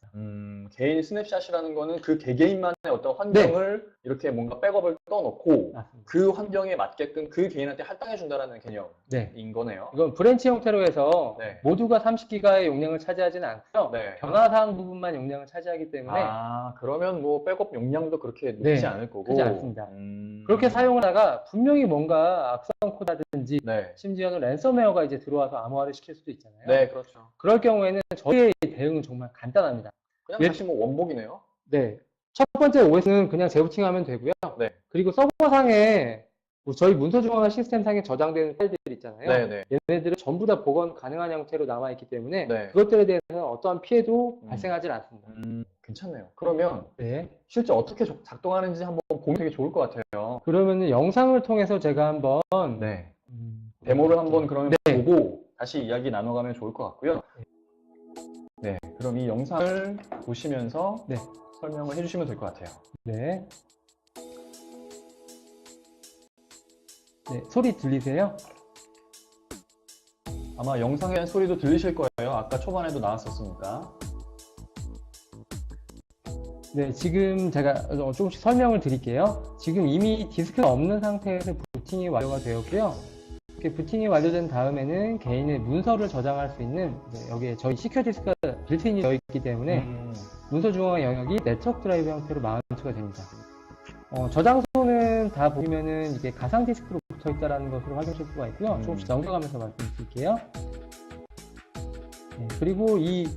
개인 스냅샷이라는 거는 그 개개인만의 어떤 환경을 이렇게 뭔가 백업을 떠놓고 맞습니다. 그 환경에 맞게끔 그 개인한테 할당해 준다라는 개념인 네. 거네요. 이건 브랜치 형태로 해서 네. 모두가 30기가의 용량을 차지하지는 않고요. 네. 변화사항 부분만 용량을 차지하기 때문에 아, 그러면 뭐 백업 용량도 그렇게 네, 높지 않을 거고. 크지 않습니다. 그렇게 사용을 하다가 분명히 뭔가 악성 코드라든지 네. 심지어는 랜섬웨어가 이제 들어와서 암호화를 시킬 수도 있잖아요. 네, 그렇죠. 그럴 경우에는 저희의 대응은 정말 간단합니다. 그냥 예. 다시 뭐 원복이네요. 네. 첫 번째 OS는 그냥 재부팅하면 되고요. 네. 그리고 서버상에 저희 문서 중앙화 시스템상에 저장되는 파일들 있잖아요. 네네. 얘네들은 전부 다 복원 가능한 형태로 남아있기 때문에 네. 그것들에 대해서는 어떠한 피해도 발생하지 않습니다. 괜찮네요. 그러면 네. 실제 어떻게 작동하는지 한번 보면 되게 좋을 것 같아요. 그러면은 영상을 통해서 제가 한번 네. 데모를 한번 그러면 네. 보고 다시 이야기 나눠가면 좋을 것 같고요. 네. 그럼 이 영상을 보시면서 네. 설명을 해주시면 될 것 같아요. 네. 네, 소리 들리세요? 아마 영상에 대한 소리도 들리실 거예요. 아까 초반에도 나왔었으니까. 네, 지금 제가 조금씩 설명을 드릴게요. 지금 이미 디스크가 없는 상태에서 부팅이 완료가 되었고요. 이렇게 부팅이 완료된 다음에는 개인의 문서를 저장할 수 있는 여기에 저희 시큐어 디스크가 빌트인이 되어 있기 때문에 문서 중앙화 영역이 네트워크 드라이브 형태로 마운트가 됩니다. 저장소는 다 보시면은 이게 가상 디스크로 붙어 있다는 것으로 확인하실 수가 있고요. 조금씩 넘겨가면서 말씀드릴게요. 네, 그리고 이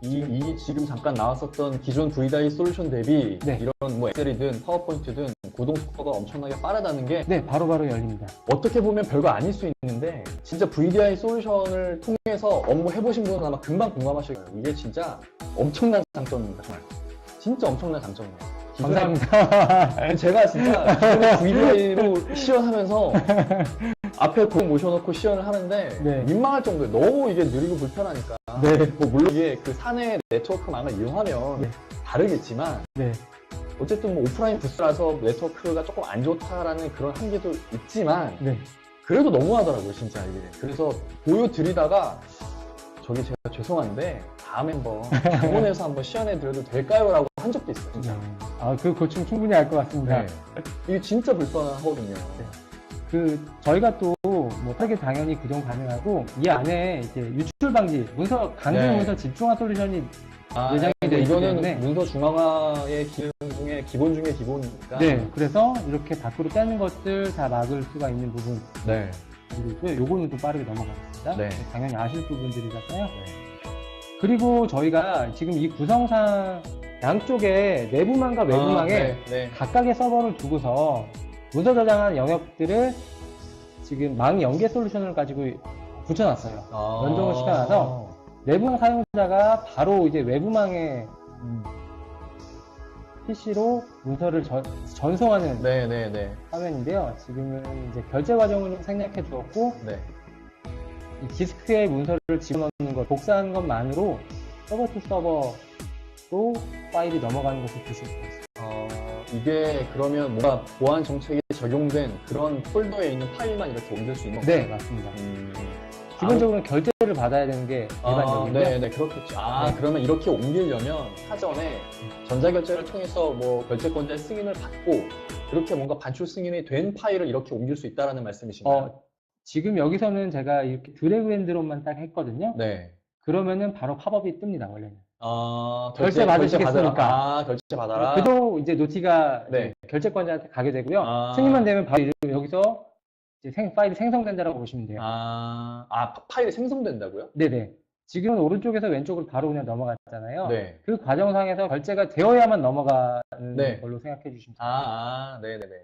지금 잠깐 나왔었던 기존 VDI 솔루션 대비 네. 이런 뭐 엑셀이든 파워포인트든 고동 속도가 엄청나게 빠르다는 게 네, 바로바로 열립니다. 어떻게 보면 별거 아닐 수 있는데 진짜 VDI 솔루션을 통해서 업무 해보신 분은 아마 금방 공감하실 거예요. 이게 진짜 엄청난 장점입니다. 정말. 진짜 엄청난 장점이에요. 감사합니다. 제가 진짜 기존에 VDI로 시연하면서 앞에 공 모셔놓고 시연을 하는데 네. 민망할 정도에 너무 이게 느리고 불편하니까 네. 뭐 물론 이게 그 사내 네트워크망을 이용하면 네. 다르겠지만 네. 어쨌든 뭐 오프라인 부스라서 네트워크가 조금 안 좋다라는 그런 한계도 있지만 네. 그래도 너무하더라고요 진짜 이게. 그래서 보여드리다가 저기 제가 죄송한데 다음에 한번 병원에서 한번 시연해 드려도 될까요? 라고 한 적도 있어요 진짜. 아, 그 고충 충분히 알 것 같습니다. 네. 이게 진짜 불편하거든요. 저희가 또 뭐 타겟 당연히 구동 가능하고 이 안에 이제 유출 방지, 강제 네. 문서 집중화 솔루션이 예정이 근데 되어 있기 이거는 때문에 문서 중앙화의 기능 중에 기본 중에 기본이니까. 네, 그래서 이렇게 밖으로 빼는 것들 다 막을 수가 있는 부분 네. 그리고 요거는 좀 빠르게 넘어가겠습니다. 네. 당연히 아실 부분들이라서요. 그리고 저희가 지금 이 구성상 양쪽에 내부망과 외부망에 네. 각각의 서버를 두고서 문서 저장한 영역들을 지금 망 연계 솔루션을 가지고 붙여놨어요. 연동을 시켜놔서 내부망 사용자가 바로 이제 외부망에 PC로 문서를 전송하는 네. 화면인데요. 지금은 이제 결제 과정을 좀 생략해 주었고, 네. 이 디스크에 문서를 집어넣는 것, 복사하는 것만으로 서버 투 서버로 파일이 넘어가는 것을 보실 수 있어요. 이게 그러면 뭔가 보안 정책이 적용된 그런 폴더에 있는 파일만 이렇게 옮길 수 있는 건가요? 네, 맞습니다. 기본적으로는 결제를 받아야 되는 게 일반적이고요. 네, 그렇겠죠. 네. 그러면 이렇게 옮기려면 사전에 전자결제를 통해서 뭐 결제권자의 승인을 받고 그렇게 뭔가 반출 승인이 된 파일을 이렇게 옮길 수 있다는 말씀이신가요? 지금 여기서는 제가 이렇게 드래그 앤 드롭만 딱 했거든요. 네. 그러면 바로 팝업이 뜹니다, 원래는. 결제 받으시겠습니까? 결제 받아라. 그래도 이제 노티가 네. 결제권자한테 가게 되고요. 승인만 되면 바로 여기서 이제 파일이 생성된다라고 보시면 돼요. 파일이 생성된다고요? 네네. 지금은 오른쪽에서 왼쪽으로 바로 그냥 넘어갔잖아요. 네. 그 과정상에서 결제가 되어야만 넘어가는 네. 걸로 생각해 주시면 됩니다. 네네네.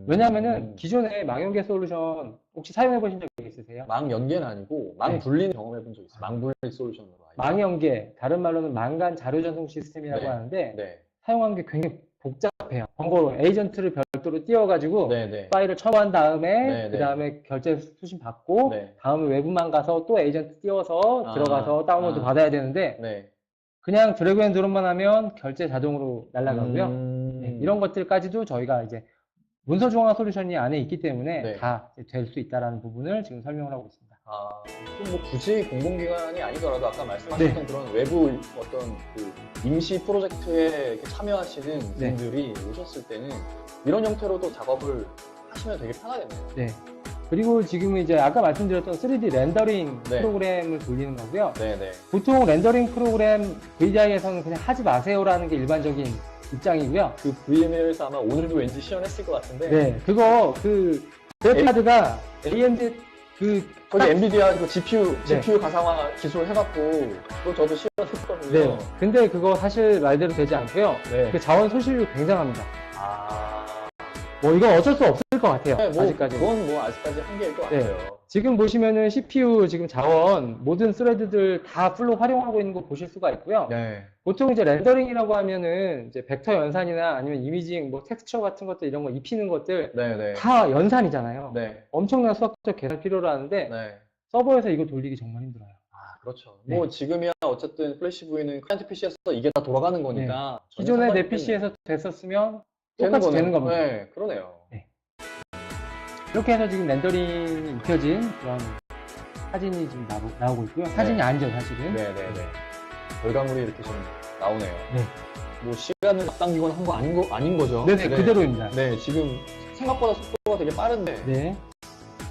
왜냐하면은 기존에 망연계 솔루션 혹시 사용해 보신 적 있으세요? 망 연계는 아니고 망 네. 분리는 경험해 본 적 있어요. 망 분리 솔루션으로. 망연계, 다른 말로는 망간 자료 전송 시스템이라고 네. 하는데 네. 사용하는 게 굉장히 복잡해요. 번거로워. 에이전트를 별도로 띄워가지고 네. 파일을 첨부한 다음에 네. 그 다음에 결제 수신 받고 네. 다음에 외부만 가서 또 에이전트 띄워서 들어가서 다운로드 받아야 되는데 네. 그냥 드래그 앤 드롭만 하면 결제 자동으로 날아가고요. 네, 이런 것들까지도 저희가 이제 문서 중앙화 솔루션이 안에 있기 때문에 네. 다 될 수 있다는 부분을 지금 설명을 하고 있습니다. 뭐 굳이 공공기관이 아니더라도 아까 말씀하셨던 그런 외부 어떤 그 임시 프로젝트에 이렇게 참여하시는 네. 분들이 오셨을 때는 이런 형태로도 작업을 하시면 되게 편하겠네요. 네. 그리고 지금은 이제 아까 말씀드렸던 3D 렌더링 네. 프로그램을 돌리는 거고요. 네네. 보통 렌더링 프로그램 VDI에서는 그냥 하지 마세요라는 게 일반적인 입장이고요. 그 VM에서 아마 오늘도 왠지 시연했을 것 같은데. 네, 그거 그 그래픽카드가 AMD 거기 엔비디아 그 GPU 네. 가상화 기술 해갖고 그거 저도 시연했거든요. 네. 근데 그거 사실 말대로 되지 않고요. 네. 그 자원 소실이 굉장합니다. 뭐 이건 어쩔 수 없을 것 같아요. 네, 뭐 아직까지. 그건 뭐 아직까지 한계일 것 네. 같아요. 지금 보시면은 CPU 지금 자원 모든 스레드들 다 풀로 활용하고 있는 거 보실 수가 있고요. 네. 보통 이제 렌더링이라고 하면은 이제 벡터 연산이나 아니면 이미징, 뭐 텍스처 같은 것들 이런 거 입히는 것들 네네. 다 연산이잖아요. 네. 엄청난 수학적 계산 필요로 하는데 네. 서버에서 이거 돌리기 정말 힘들어요. 그렇죠. 네. 뭐 지금이야 어쨌든 플래시 V는 클라이언트 PC에서 이게 다 돌아가는 거니까 기존에 내 PC에서 됐었으면 똑같이 되는 겁니다. 네, 그러네요. 네. 이렇게 해서 지금 렌더링이 입혀진 그런 사진이 지금 나오고 있고요. 사진이 아니죠, 사실은. 네네네. 결과물이 이렇게 좀 나오네요. 네. 뭐 시간을 앞당기거나 한 거 아닌 거죠? 네네, 그대로입니다. 네, 지금 생각보다 속도가 되게 빠른데. 네.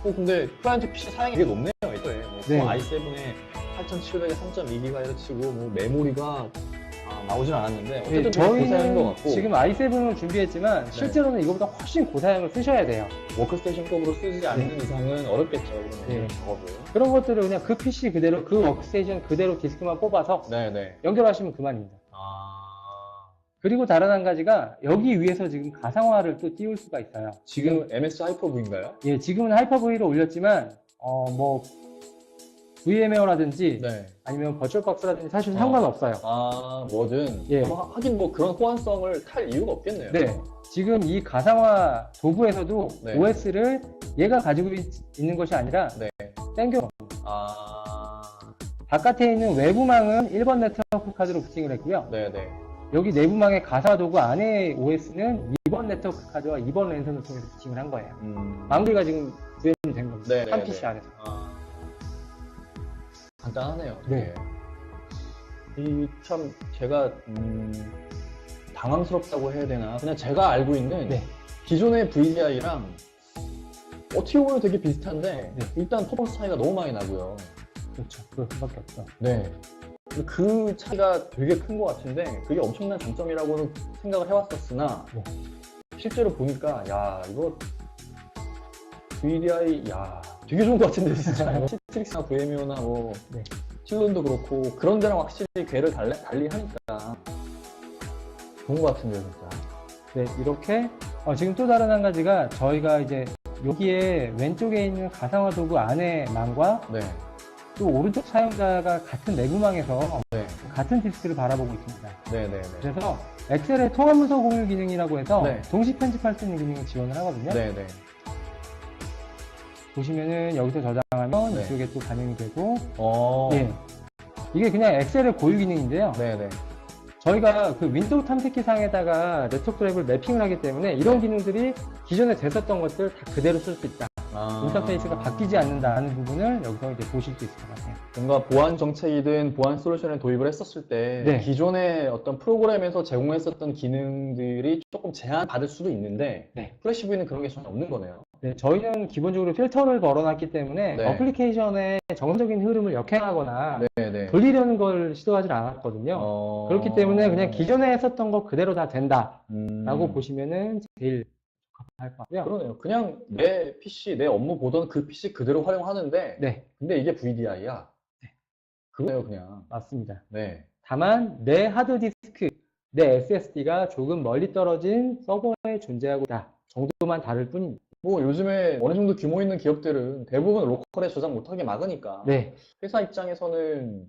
근데 클라이언트 PC 사양이 되게 높네요, 이거에. 뭐 네. i7에 8700에 3.2GHz고 뭐 메모리가 나오진 않았는데 예, 어쨌든 되게 고사양인 것 같고 지금 i7을 준비했지만 네. 실제로는 이거보다 훨씬 고사양을 쓰셔야 돼요. 워크스테이션급으로 쓰지 않는 이상은 어렵겠죠. 그러면 네. 작업을. 그런 것들을 그냥 그 PC 그대로 그 워크스테이션 그대로 디스크만 뽑아서 네네. 연결하시면 그만입니다. 아, 그리고 다른 한 가지가 여기 위에서 지금 가상화를 또 띄울 수가 있어요. 지금 MS 하이퍼브인가요? 예, 지금은 하이퍼V로 올렸지만 뭐 VMware라든지 네. 아니면 버추얼박스라든지 사실 상관없어요. 뭐든. 예. 하긴 뭐 그런 호환성을 탈 이유가 없겠네요. 네. 지금 이 가상화 도구에서도 네. OS를 얘가 가지고 있는 것이 아니라 네. 땡겨. 아, 바깥에 있는 외부망은 1번 네트워크 카드로 부팅을 했고요. 네네. 여기 내부망의 가상화 도구 안에 OS는 2번 네트워크 카드와 2번 랜선을 통해서 부팅을 한 거예요. 마무리가 지금 구현이 된 겁니다. 네네네. 한 PC 안에서. 간단하네요. 네. 참 제가 당황스럽다고 해야 되나? 그냥 제가 알고 있는 네. 기존의 VDI랑 어떻게 보면 되게 비슷한데 네. 일단 퍼포먼스 차이가 너무 많이 나고요. 그렇죠. 그럴 수밖에 없죠. 네. 근데 그 차이가 되게 큰 것 같은데 그게 엄청난 장점이라고는 생각을 해왔었으나 네. 실제로 보니까 야 이거 VDI 야 되게 좋은 것 같은데 진짜 시트릭스나 VMU나 뭐 네. 틸론도 그렇고 그런 데랑 확실히 궤를 달리 하니까 좋은 것 같은데요 진짜. 네, 이렇게 지금 또 다른 한 가지가 저희가 이제 여기에 왼쪽에 있는 가상화 도구 안에 망과 네. 또 오른쪽 사용자가 같은 내부망에서 네. 같은 디스크를 바라보고 있습니다. 네네네. 그래서 엑셀의 통합 문서 공유 기능이라고 해서 네. 동시 편집할 수 있는 기능을 지원을 하거든요. 네네. 보시면은 여기서 저장하면 네. 이쪽에 또 반영이 되고 네. 예. 이게 그냥 엑셀의 고유 기능인데요. 네네. 저희가 그 윈도우 탐색기 상에다가 네트워크 드라이브를 매핑을 하기 때문에 이런 기능들이 기존에 됐었던 것들 다 그대로 쓸 수 있다. 인터페이스가 바뀌지 않는다는 부분을 여기서 이제 보실 수 있을 것 같아요. 뭔가 보안 정책이든 보안 솔루션을 도입을 했었을 때 네. 기존의 어떤 프로그램에서 제공했었던 기능들이 조금 제한받을 수도 있는데 네. FlashV는 그런 게 전혀 없는 거네요. 네, 저희는 기본적으로 필터를 걸어놨기 때문에 네. 어플리케이션의 정상적인 흐름을 역행하거나 네네. 돌리려는 걸 시도하지 않았거든요. 그렇기 때문에 그냥 기존에 했었던 거 그대로 다 된다라고 보시면은 제일 적합할 것 같고요. 그러네요. 그냥 내 PC, 내 업무 보던 그 PC 그대로 활용하는데 네, 근데 이게 VDI야. 네. 그거예요 그냥. 맞습니다. 네. 다만 내 하드디스크, 내 SSD가 조금 멀리 떨어진 서버에 존재하고 있다 정도만 다를 뿐입니다. 뭐 요즘에 어느 정도 규모 있는 기업들은 대부분 로컬에 저장 못하게 막으니까 네, 회사 입장에서는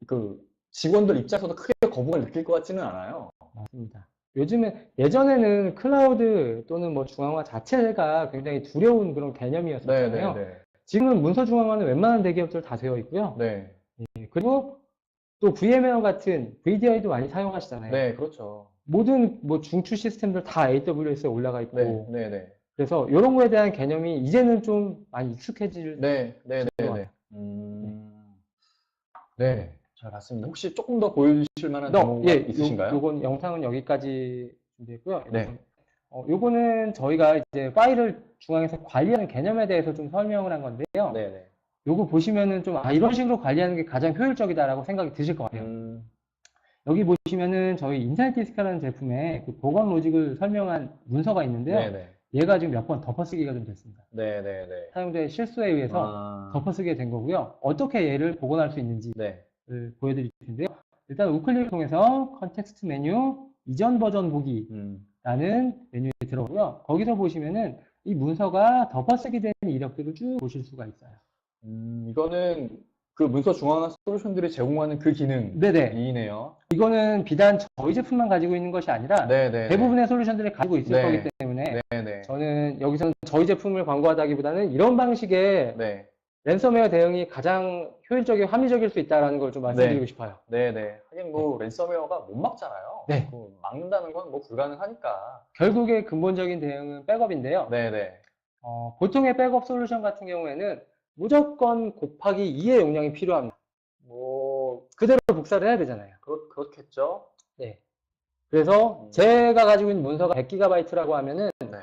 그 직원들 입장에서도 크게 거부감을 느낄 것 같지는 않아요. 맞습니다. 요즘에 예전에는 클라우드 또는 뭐 중앙화 자체가 굉장히 두려운 그런 개념이었었잖아요. 네네네. 지금은 문서 중앙화는 웬만한 대기업들 다 되어 있고요. 네. 예, 그리고 또 VMware 같은 VDI도 많이 사용하시잖아요. 네, 그렇죠. 모든 뭐 중추 시스템들 다 AWS에 올라가 있고 네, 네, 네. 그래서 이런 거에 대한 개념이 이제는 좀 많이 익숙해질 네, 네, 네, 것 네. 같아요. 네, 잘 봤습니다. 혹시 조금 더 보여주실 만한 데모가 예, 있으신가요? 요건 영상은 여기까지 준비했고요. 네. 요거는 저희가 이제 파일을 중앙에서 관리하는 개념에 대해서 좀 설명을 한 건데요. 네, 네. 요거 보시면은 좀 이런 식으로 관리하는 게 가장 효율적이다라고 생각이 드실 것 같아요. 여기 보시면은 저희 인사이트 디스크라는 제품의 그 보관 로직을 설명한 문서가 있는데요. 네, 네. 얘가 지금 몇 번 덮어쓰기가 좀 됐습니다. 네, 네, 네. 사용자의 실수에 의해서 덮어쓰게 된 거고요. 어떻게 얘를 복원할 수 있는지를 네. 보여드릴 텐데요. 일단 우클릭을 통해서 컨텍스트 메뉴 이전 버전 보기라는 메뉴에 들어오고요. 거기서 보시면은 이 문서가 덮어쓰기 된 이력들을 쭉 보실 수가 있어요. 이거는 그 문서 중앙화 솔루션들이 제공하는 그 네네. 기능이네요. 이거는 비단 저희 제품만 가지고 있는 것이 아니라 네네. 대부분의 솔루션들이 가지고 있을 네. 거기 때문에 네네. 저는 여기서는 저희 제품을 광고하다기보다는 이런 방식의 네. 랜섬웨어 대응이 가장 효율적이고 합리적일 수 있다는 걸 좀 말씀드리고 네. 싶어요. 네네. 하긴 뭐 랜섬웨어가 못 막잖아요. 네. 막는다는 건 뭐 불가능하니까. 결국에 근본적인 대응은 백업인데요. 네네. 보통의 백업 솔루션 같은 경우에는 무조건 곱하기 2의 용량이 필요합니다. 뭐 그대로 복사를 해야 되잖아요. 그렇겠죠. 네. 그래서 제가 가지고 있는 문서가 100GB라고 하면은 네.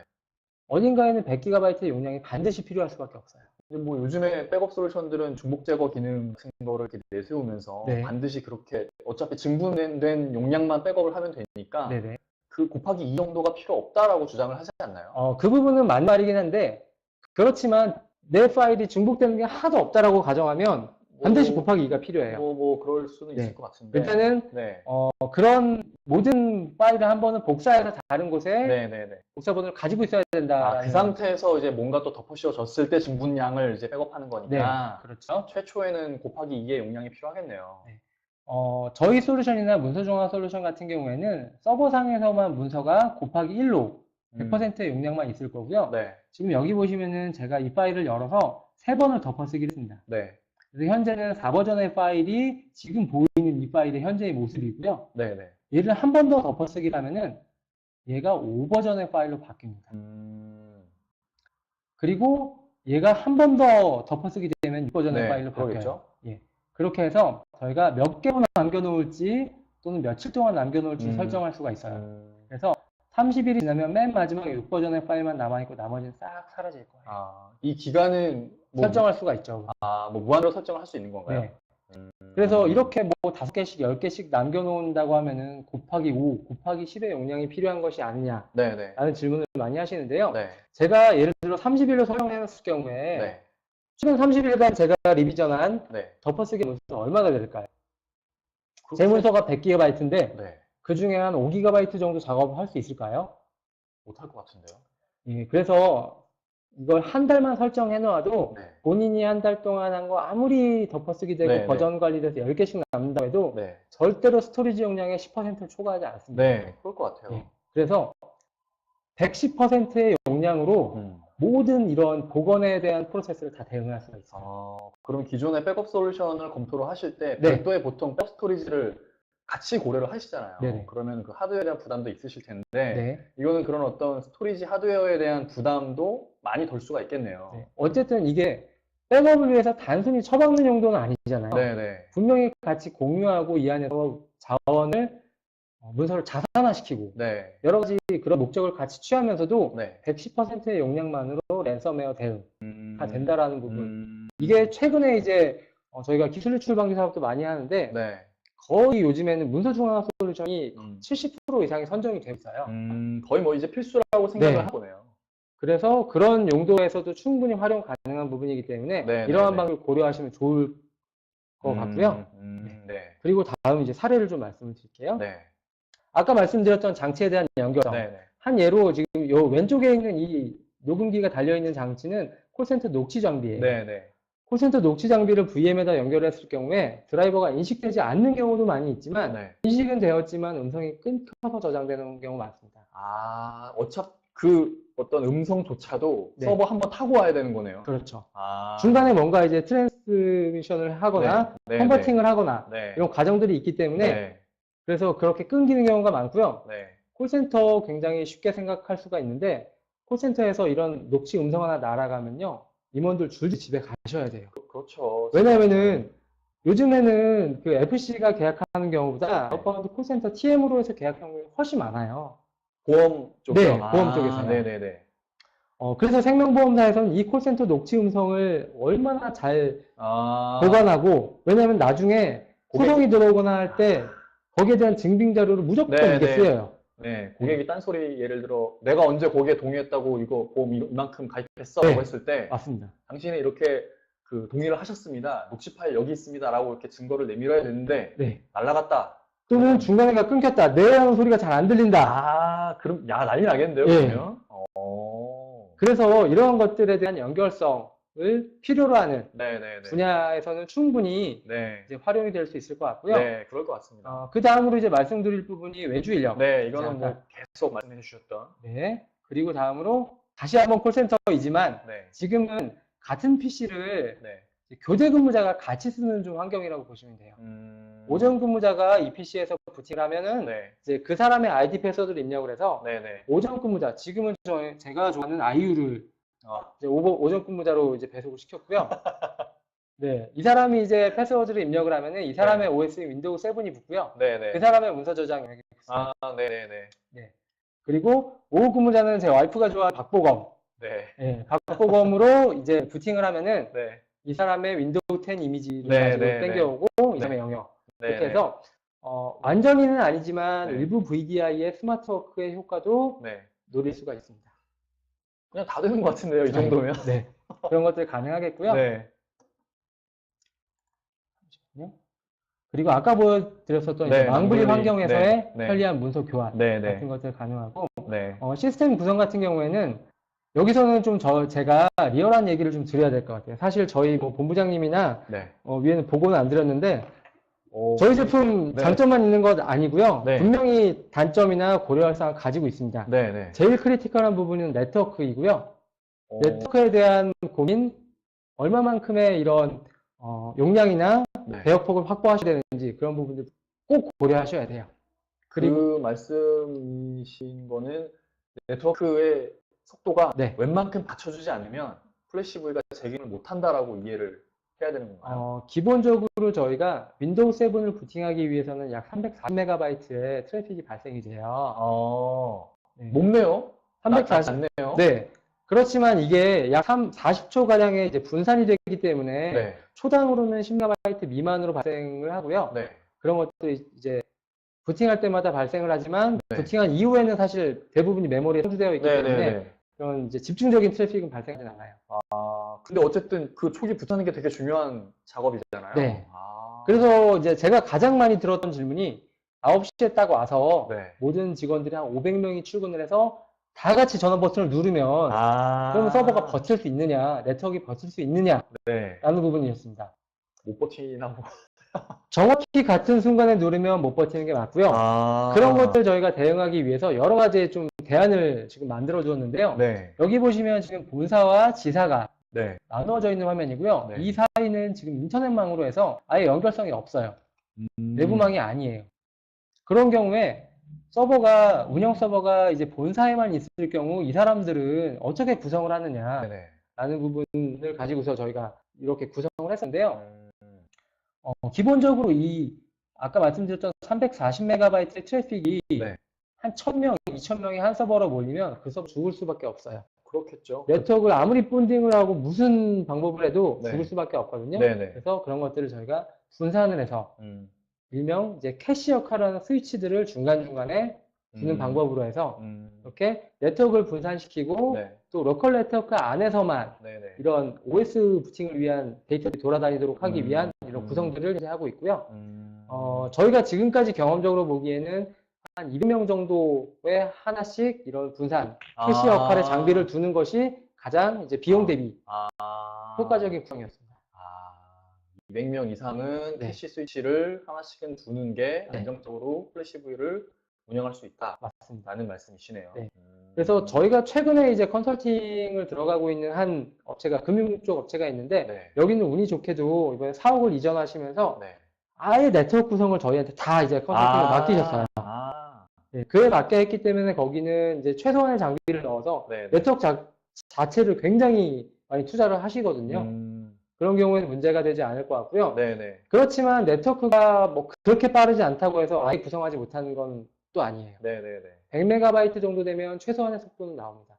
어딘가에는 100GB의 용량이 반드시 필요할 수밖에 없어요. 뭐 요즘에 백업 솔루션들은 중복 제거 기능 같은 거를 이렇게 내세우면서 네. 반드시 그렇게 어차피 증분된 용량만 백업을 하면 되니까 네네. 그 곱하기 2 정도가 필요 없다라고 주장을 하지 않나요? 그 부분은 맞는 말이긴 한데, 그렇지만 내 파일이 중복되는 게 하나도 없다라고 가정하면 반드시 곱하기 2가 필요해요. 그럴 수는 있을 네. 것 같은데. 일단은 네. 그런 모든 파일을 한 번은 복사해서 다른 곳에 네네네. 복사 버전을 가지고 있어야 된다라는. 그 상태에서 이제 뭔가 또 덮어 씌워졌을 때 증분량을 이제 백업하는 네, 거니까 그렇죠. 최초에는 곱하기 2의 용량이 필요하겠네요. 네. 저희 솔루션이나 문서 중화 솔루션 같은 경우에는 서버상에서만 문서가 곱하기 1로 100%의 용량만 있을 거고요. 네. 지금 여기 보시면은 제가 이 파일을 열어서 3번을 덮어쓰기를 했습니다. 네. 그래서 현재는 4버전의 파일이 지금 보이는 이 파일의 현재의 모습이고요. 네네. 얘를 한 번 더 덮어쓰기를 하면은 얘가 5버전의 파일로 바뀝니다. 그리고 얘가 한 번 더 덮어쓰기 되면 6버전의 네, 파일로 그러겠죠. 바뀌어요. 예. 그렇게 해서 저희가 몇 개만 남겨놓을지 또는 며칠 동안 남겨놓을지 설정할 수가 있어요. 그래서 30일이 지나면 맨 마지막 6버전의 파일만 남아있고 나머지는 싹 사라질 거예요. 이 기간은 설정할 수가 있죠. 뭐 무한으로 설정을 할 수 있는 건가요? 네. 그래서 이렇게 뭐 5개씩, 10개씩 남겨놓는다고 하면은 곱하기 5, 곱하기 10의 용량이 필요한 것이 아니냐 네네. 라는 질문을 많이 하시는데요. 네. 제가 예를 들어 30일로 설정해놨을 경우에 네. 최근 30일간 제가 리비전한 네. 덮어쓰기 문서는 얼마나 될까요? 제 문서가 100GB인데 네. 그 중에 한 5GB 정도 작업을 할 수 있을까요? 못할 것 같은데요. 예, 그래서 이걸 한 달만 설정해 놓아도 네. 본인이 한 달 동안 한 거 아무리 덮어쓰기 되고 네, 버전 관리돼서 10개씩 남는다고 해도 네. 절대로 스토리지 용량의 10%를 초과하지 않습니다. 네. 그럴 것 같아요. 예, 그래서 110%의 용량으로 모든 이런 복원에 대한 프로세스를 다 대응할 수가 있어요. 그럼 기존의 백업 솔루션을 검토를 하실 때 네. 별도의 보통 백업 스토리지를 같이 고려를 하시잖아요. 네네. 그러면 그 하드웨어에 대한 부담도 있으실 텐데 네. 이거는 그런 어떤 스토리지 하드웨어에 대한 부담도 많이 덜 수가 있겠네요. 네. 어쨌든 이게 백업을 위해서 단순히 처박는 용도는 아니잖아요. 네네. 분명히 같이 공유하고 이 안에서 자원을 문서를 자산화시키고 네. 여러 가지 그런 목적을 같이 취하면서도 네. 110%의 용량만으로 랜섬웨어 대응가 된다라는 부분. 이게 이게 최근에 이제 저희가 기술 유출 방지 사업도 많이 하는데 네. 거의 요즘에는 문서 중화 솔루션이 70% 이상이 선정이 되어 있어요. 거의 뭐 이제 필수라고 생각을 네. 하고네요. 그래서 그런 용도에서도 충분히 활용 가능한 부분이기 때문에 네, 이러한 네, 네. 방법을 고려하시면 좋을 것 같고요. 네. 그리고 다음 이제 사례를 좀 말씀을 드릴게요. 네. 아까 말씀드렸던 장치에 대한 연결성. 네. 네. 한 예로 지금 요 왼쪽에 있는 이 녹음기가 달려있는 장치는 콜센터 녹취 장비예요. 네. 네. 콜센터 녹취 장비를 VM에다 연결했을 경우에 드라이버가 인식되지 않는 경우도 많이 있지만 네. 인식은 되었지만 음성이 끊겨서 저장되는 경우 많습니다. 어차피 그 어떤 음성조차도 네. 서버 한번 타고 와야 되는 거네요. 그렇죠. 아. 중간에 뭔가 이제 트랜스미션을 하거나 네. 네. 컨버팅을 하거나 네. 이런 과정들이 있기 때문에 네. 그래서 그렇게 끊기는 경우가 많고요. 네. 콜센터 굉장히 쉽게 생각할 수가 있는데 콜센터에서 이런 녹취 음성 하나 날아가면요. 임원들 줄지 집에 가셔야 돼요. 그렇죠. 왜냐면은 요즘에는 그 FC가 계약하는 경우보다 아웃바운드 콜센터 TM으로 해서 계약하는 경우가 훨씬 많아요. 보험 쪽이요? 네, 보험 쪽에서요. 네네네. 그래서 생명보험사에서는 이 콜센터 녹취 음성을 얼마나 잘 아. 보관하고, 왜냐면 나중에 소송이 들어오거나 할 때 거기에 대한 증빙 자료를 무조건 네, 이게 네. 쓰여요. 네, 고객이 딴소리 예를 들어 내가 언제 거기에 동의했다고 이거 보험 이만큼 가입했어 네. 라고 했을 때 맞습니다. 당신이 이렇게 그 동의를 하셨습니다. 녹취 파일 여기 있습니다 라고 이렇게 증거를 내밀어야 되는데 네. 날라갔다. 또는 중간에가 끊겼다. 네 하는 소리가 잘 안 들린다. 그럼 야 난리 나겠는데요, 예. 그러면? 그래서 이러한 것들에 대한 연결성을 필요로 하는 네네네. 분야에서는 충분히 네. 이제 활용이 될 수 있을 것 같고요. 네, 그럴 것 같습니다. 그 다음으로 이제 말씀드릴 부분이 외주 인력. 네, 이거는 자, 뭐 계속 말씀해 주셨던. 네. 그리고 다음으로 다시 한번 콜센터이지만 네. 지금은 같은 PC를 네. 교대 근무자가 같이 쓰는 좀 환경이라고 보시면 돼요. 오전 근무자가 이 PC에서 부팅을 하면은 네. 이제 그 사람의 ID 패스워드를 입력을 해서 네네. 오전 근무자, 지금은 제가 좋아하는 IU를 이제 오전 근무자로 이제 배속을 시켰고요. 네, 이 사람이 이제 패스워드를 입력을 하면은 이 사람의 OS 윈도우 7이 붙고요. 네네. 그 사람의 문서 저장이 붙습니다. 네네네. 네. 그리고 오후 근무자는 제 와이프가 좋아하는 박보검. 네. 예, 박보검으로 이제 부팅을 하면은 네. 이 사람의 윈도우 10 이미지를 네, 가지고 네, 땡겨오고 이 네. 사람의 영역 네, 이렇게 네. 해서 완전히는 아니지만 네. 일부 VDI의 스마트워크의 효과도 네. 노릴 수가 있습니다. 그냥 다 되는 것 같은데요, 이 정도면. 네, 그런 것들 가능하겠고요. 네. 그리고 아까 보여드렸었던 이제 네, 망블리 망블리. 환경에서의 네, 네. 편리한 문서 교환 네, 네. 같은 것들 가능하고 네. 시스템 구성 같은 경우에는 여기서는 좀 제가 리얼한 얘기를 좀 드려야 될 것 같아요. 사실 저희 뭐 본부장님이나 네. 위에는 보고는 안 드렸는데 오, 저희 제품 네. 장점만 있는 것 아니고요. 네. 분명히 단점이나 고려할 사항을 가지고 있습니다. 네, 네. 제일 크리티컬한 부분은 네트워크이고요. 오, 네트워크에 대한 고민, 얼마만큼의 이런 용량이나 네. 배역폭을 확보하셔야 되는지 그런 부분들 꼭 고려하셔야 돼요. 그리고 그 말씀이신 거는 네트워크의 속도가 네. 웬만큼 받쳐주지 않으면 FlashV가 제기를 못한다라고 이해를 해야 되는 건가요? 기본적으로 저희가 윈도우 7을 부팅하기 위해서는 약 340MB의 트래픽이 발생이 돼요. 네. 높네요. 340. 않네요. 네. 그렇지만 이게 약 40초 가량의 이제 분산이 되기 때문에 네. 초당으로는 10MB 미만으로 발생을 하고요. 네. 그런 것들이 이제 부팅할 때마다 발생을 하지만 네. 부팅한 이후에는 사실 대부분이 메모리에 소주되어 있기 네, 때문에 네, 네. 그런 이제 집중적인 트래픽은 발생하지 않아요. 근데 어쨌든 그 초기 붙하는 게 되게 중요한 작업이잖아요. 네. 그래서 이제 제가 가장 많이 들었던 질문이 9시에 딱 와서 네. 모든 직원들이 한 500명이 출근을 해서 다 같이 전원 버튼을 누르면 그러면 서버가 버틸 수 있느냐, 네트워크가 버틸 수 있느냐라는 네. 부분이었습니다. 못 버티나 뭐. 정확히 같은 순간에 누르면 못 버티는 게 맞고요. 그런 것들 저희가 대응하기 위해서 여러 가지 좀 대안을 지금 만들어 주었는데요. 네. 여기 보시면 지금 본사와 지사가 네. 나누어져 있는 화면이고요. 네. 이 사이는 지금 인터넷망으로 해서 아예 연결성이 없어요. 내부망이 아니에요. 그런 경우에 운영 서버가 이제 본사에만 있을 경우 이 사람들은 어떻게 구성을 하느냐라는 네네. 부분을 가지고서 저희가 이렇게 구성을 했었는데요. 기본적으로 아까 말씀드렸던 340MB의 트래픽이 네. 한 1000명, 2000명이 한 서버로 몰리면 그 서버 죽을 수밖에 없어요. 그렇겠죠. 네트워크를 아무리 본딩을 하고 무슨 방법을 해도 네. 죽을 수밖에 없거든요. 네네. 그래서 그런 것들을 저희가 분산을 해서 일명 이제 캐시 역할을 하는 스위치들을 중간중간에 두는 방법으로 해서 이렇게 네트워크를 분산시키고 네. 또 로컬 네트워크 안에서만 네네. 이런 OS 부팅을 위한 데이터들이 돌아다니도록 하기 위한 이런 구성들을 이제 하고 있고요. 저희가 지금까지 경험적으로 보기에는 한 200명 정도의 하나씩 이런 분산, 캐시 역할의 장비를 두는 것이 가장 이제 비용 대비 효과적인 구성이었습니다. 200명 이상은 네. 캐시 스위치를 하나씩은 두는 게 네. 안정적으로 FlashV를 운영할 수 있다. 맞습니다. 라는 말씀이시네요. 네. 그래서 저희가 최근에 이제 컨설팅을 들어가고 있는 한 업체가 금융 쪽 업체가 있는데 네. 여기는 운이 좋게도 이번에 사옥을 이전하시면서 네. 아예 네트워크 구성을 저희한테 다 이제 컨설팅을 맡기셨어요. 네, 그에 맞게 했기 때문에 거기는 이제 최소한의 장비를 넣어서 네. 네트워크 자체를 굉장히 많이 투자를 하시거든요. 그런 경우에는 문제가 되지 않을 것 같고요. 네네. 그렇지만 네트워크가 뭐 그렇게 빠르지 않다고 해서 아예 구성하지 못하는 건 또 아니에요. 네네네. 100MB 정도 되면 최소한의 속도는 나옵니다.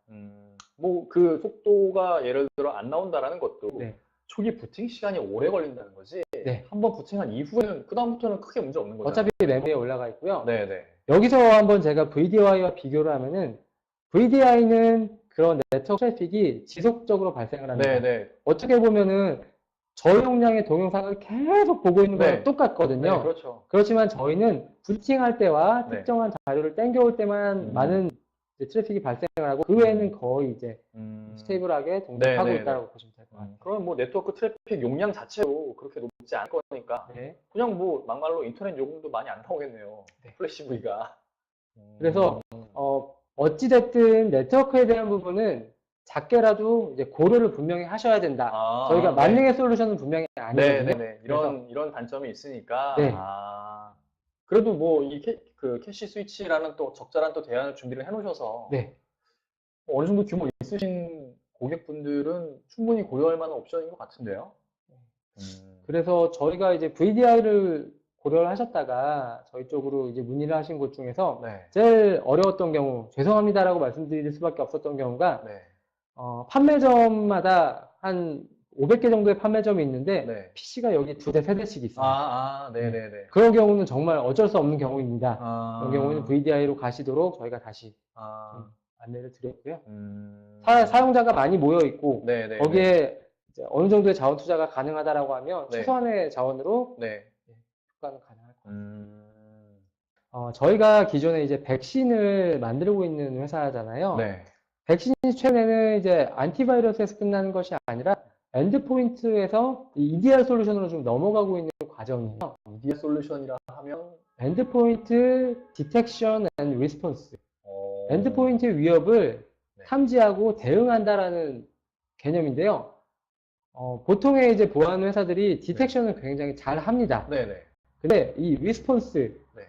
뭐 그 속도가 예를 들어 안 나온다라는 것도 네. 초기 부팅 시간이 오래 걸린다는 거지. 네. 한번 부팅한 이후에는 그다음부터는 크게 문제 없는 거잖아요. 어차피 메모리에 올라가 있고요. 네네. 여기서 한번 제가 VDI와 비교를 하면은 VDI는 그런 네트워크 트래픽이 지속적으로 발생을 합니다. 네네. 어떻게 보면은 저용량의 동영상을 계속 보고 있는 거랑 네. 똑같거든요. 네, 그렇죠. 그렇지만 저희는 부팅할 때와 네. 특정한 자료를 땡겨올 때만 많은 이제 트래픽이 발생을 하고 그 외에는 거의 이제 스테이블하게 동작하고 네네네. 있다고 보시면 될 것 같아요. 그럼 뭐 네트워크 트래픽 용량 자체도 그렇게 높지 않을 거니까 네. 그냥 뭐 막말로 인터넷 요금도 많이 안 나오겠네요. 네. FlashV가. 그래서 어찌됐든 네트워크에 대한 부분은 작게라도 이제 고려를 분명히 하셔야 된다. 저희가 만능의 솔루션은 분명히 아니거든요. 네네네. 이런 단점이 있으니까. 네. 그래도 뭐 이 그 캐시 스위치라는 또 적절한 또 대안을 준비를 해놓으셔서 네. 어느 정도 규모 있으신 고객분들은 충분히 고려할 만한 옵션인 것 같은데요. 그래서 저희가 이제 VDI를 고려를 하셨다가 저희 쪽으로 이제 문의를 하신 곳 중에서 네. 제일 어려웠던 경우, 죄송합니다라고 말씀드릴 수밖에 없었던 경우가 네. 판매점마다 한 500개 정도의 판매점이 있는데 네. PC가 여기 2대, 3대씩 있어요. 네네네. 그런 경우는 정말 어쩔 수 없는 경우입니다. 그런 경우는 아, VDI로 가시도록 저희가 다시 아, 안내를 드렸고요. 음, 사용자가 많이 모여 있고 네네네. 거기에 이제 어느 정도의 자원 투자가 가능하다라고 하면 네. 최소한의 자원으로 네. 효과는 가능할 것 같아요. 네. 저희가 기존에 이제 백신을 만들고 있는 회사잖아요. 네. 백신이 최근에는 이제 안티바이러스에서 끝나는 것이 아니라 엔드포인트에서 EDR 솔루션으로 좀 넘어가고 있는 과정이에요. 미디어 솔루션이라 하면, 엔드포인트 디텍션 앤 리스폰스. 어, 엔드포인트 위협을 네. 탐지하고 대응한다라는 개념인데요. 보통의 이제 보안 회사들이 디텍션을 굉장히 잘 합니다. 네네. 근데 이 리스폰스, 네.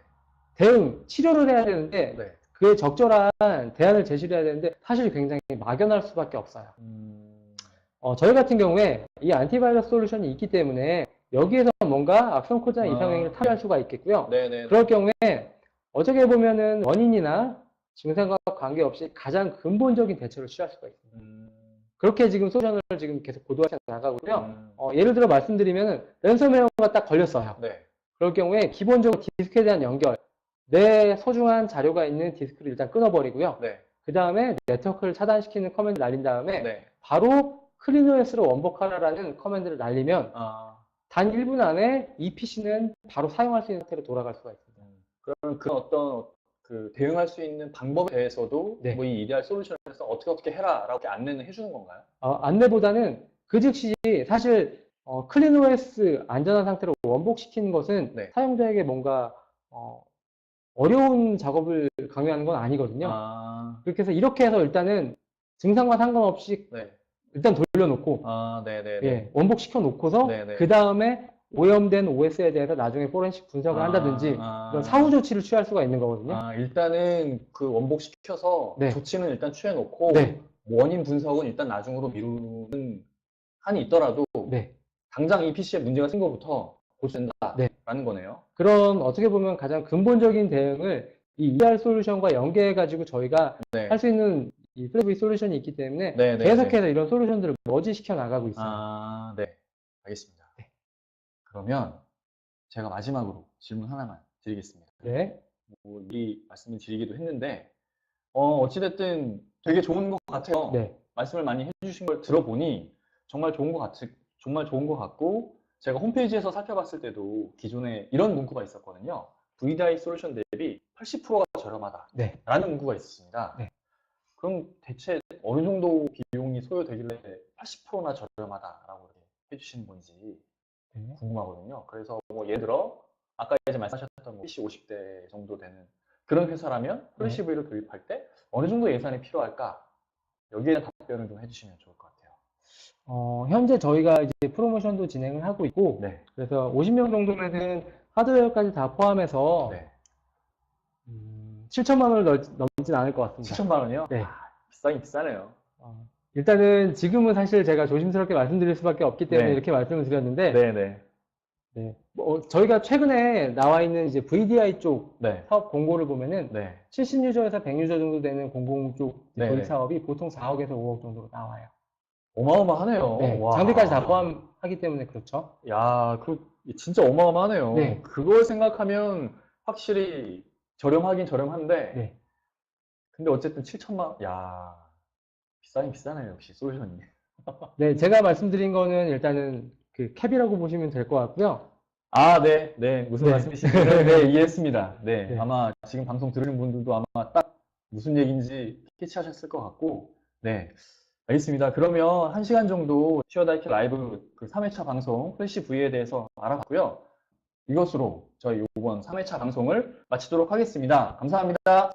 대응, 치료를 해야 되는데 네. 그에 적절한 대안을 제시를 해야 되는데 사실 굉장히 막연할 수밖에 없어요. 저희 같은 경우에 이 안티바이러스 솔루션이 있기 때문에 여기에서 뭔가 악성 코드나 이상행위를 탐지할 수가 있겠고요. 네네. 그럴 경우에 어떻게 보면은 원인이나 증상과 관계없이 가장 근본적인 대처를 취할 수가 있습니다. 그렇게 지금 솔루션을 지금 계속 고도화해 나가고요. 예를 들어 말씀드리면 랜섬웨어가 딱 걸렸어요. 네. 그럴 경우에 기본적으로 디스크에 대한 연결, 내 소중한 자료가 있는 디스크를 일단 끊어버리고요. 네. 그 다음에 네트워크를 차단시키는 커맨드 날린 다음에 네. 바로 클린OS로 원복하라라는 커맨드를 날리면 아, 단 1분 안에 이 PC는 바로 사용할 수 있는 상태로 돌아갈 수가 있습니다. 그러면 그 어떤 그 대응할 수 있는 방법에 대해서도 네. 뭐 이 EDR 솔루션에서 어떻게 해라라고 이렇게 안내는 해주는 건가요? 안내보다는 그 즉시 사실 클린OS 안전한 상태로 원복시키는 것은 네. 사용자에게 뭔가 어려운 작업을 강요하는 건 아니거든요. 그렇게 해서 이렇게 해서 일단은 증상과 상관없이 네. 일단 돌려놓고 네네네. 예, 원복시켜 놓고서 네네. 그 다음에 오염된 OS에 대해서 나중에 포렌식 분석을 한다든지 이런 사후 조치를 취할 수가 있는 거거든요. 일단은 그 원복시켜서 네. 조치는 일단 취해놓고 네. 원인 분석은 일단 나중으로 미루는 한이 있더라도 네. 당장 이 PC에 문제가 생긴 것부터 고쳐진다라는 네. 거네요. 그런 어떻게 보면 가장 근본적인 대응을 이 ER 솔루션과 연계해가지고 저희가 네. 할 수 있는 이 플래그십 솔루션이 있기 때문에 네, 네, 계속해서 이런 솔루션들을 머지시켜 나가고 있어요. 네. 알겠습니다. 네. 그러면 제가 마지막으로 질문 하나만 드리겠습니다. 네. 이 말씀을 드리기도 했는데, 어찌됐든 되게 좋은 것 같아요. 네. 말씀을 많이 해주신 걸 들어보니 정말 좋은 것 같고, 제가 홈페이지에서 살펴봤을 때도 기존에 이런 문구가 있었거든요. VDI 솔루션 대비 80%가 저렴하다. 네. 라는 문구가 있었습니다. 네. 그럼 대체 어느 정도 비용이 소요되길래 80%나 저렴하다라고 이렇게 해주시는 건지 궁금하거든요. 그래서 뭐 예를 들어 아까 이제 말씀하셨던 뭐 PC 50대 정도 되는 그런 회사라면 플래시 V를 도입할 때 어느 정도 예산이 필요할까? 여기에 대한 답변을 좀 해주시면 좋을 것 같아요. 현재 저희가 이제 프로모션도 진행을 하고 있고, 네. 그래서 50명 정도면은 하드웨어까지 다 포함해서 네. 7천만 원을 넘진 않을 것 같습니다. 7천만 원이요? 네. 비싸긴 비싸네요. 일단은 지금은 사실 제가 조심스럽게 말씀드릴 수밖에 없기 때문에 네. 이렇게 말씀을 드렸는데, 네네. 네. 저희가 최근에 나와 있는 이제 VDI 쪽 네. 사업 공고를 보면은 네. 70유저에서 100유저 정도 되는 공공 쪽 네, 도입 네. 사업이 보통 4억에서 5억 정도로 나와요. 어마어마하네요. 네. 와. 장비까지 다 포함하기 때문에 그렇죠. 야, 진짜 어마어마하네요. 네. 그걸 생각하면 확실히 저렴하긴 저렴한데, 네. 근데 어쨌든 7천만 원, 야, 비싸긴 비싸네요. 역시 솔루션이. 네, 제가 말씀드린 거는 일단은 그 캡이라고 보시면 될 것 같고요. 네, 네. 무슨 네. 말씀이신지 네, 이해했습니다. 네. 네. 아마 지금 방송 들으는 분들도 아마 딱 무슨 얘기인지 캐치하셨을 것 같고, 네. 알겠습니다. 그러면 1시간 정도 슈어다이키 라이브 그 3회차 방송 플래시 V에 대해서 알아봤고요. 이것으로 저희 이번 3회차 방송을 마치도록 하겠습니다. 감사합니다.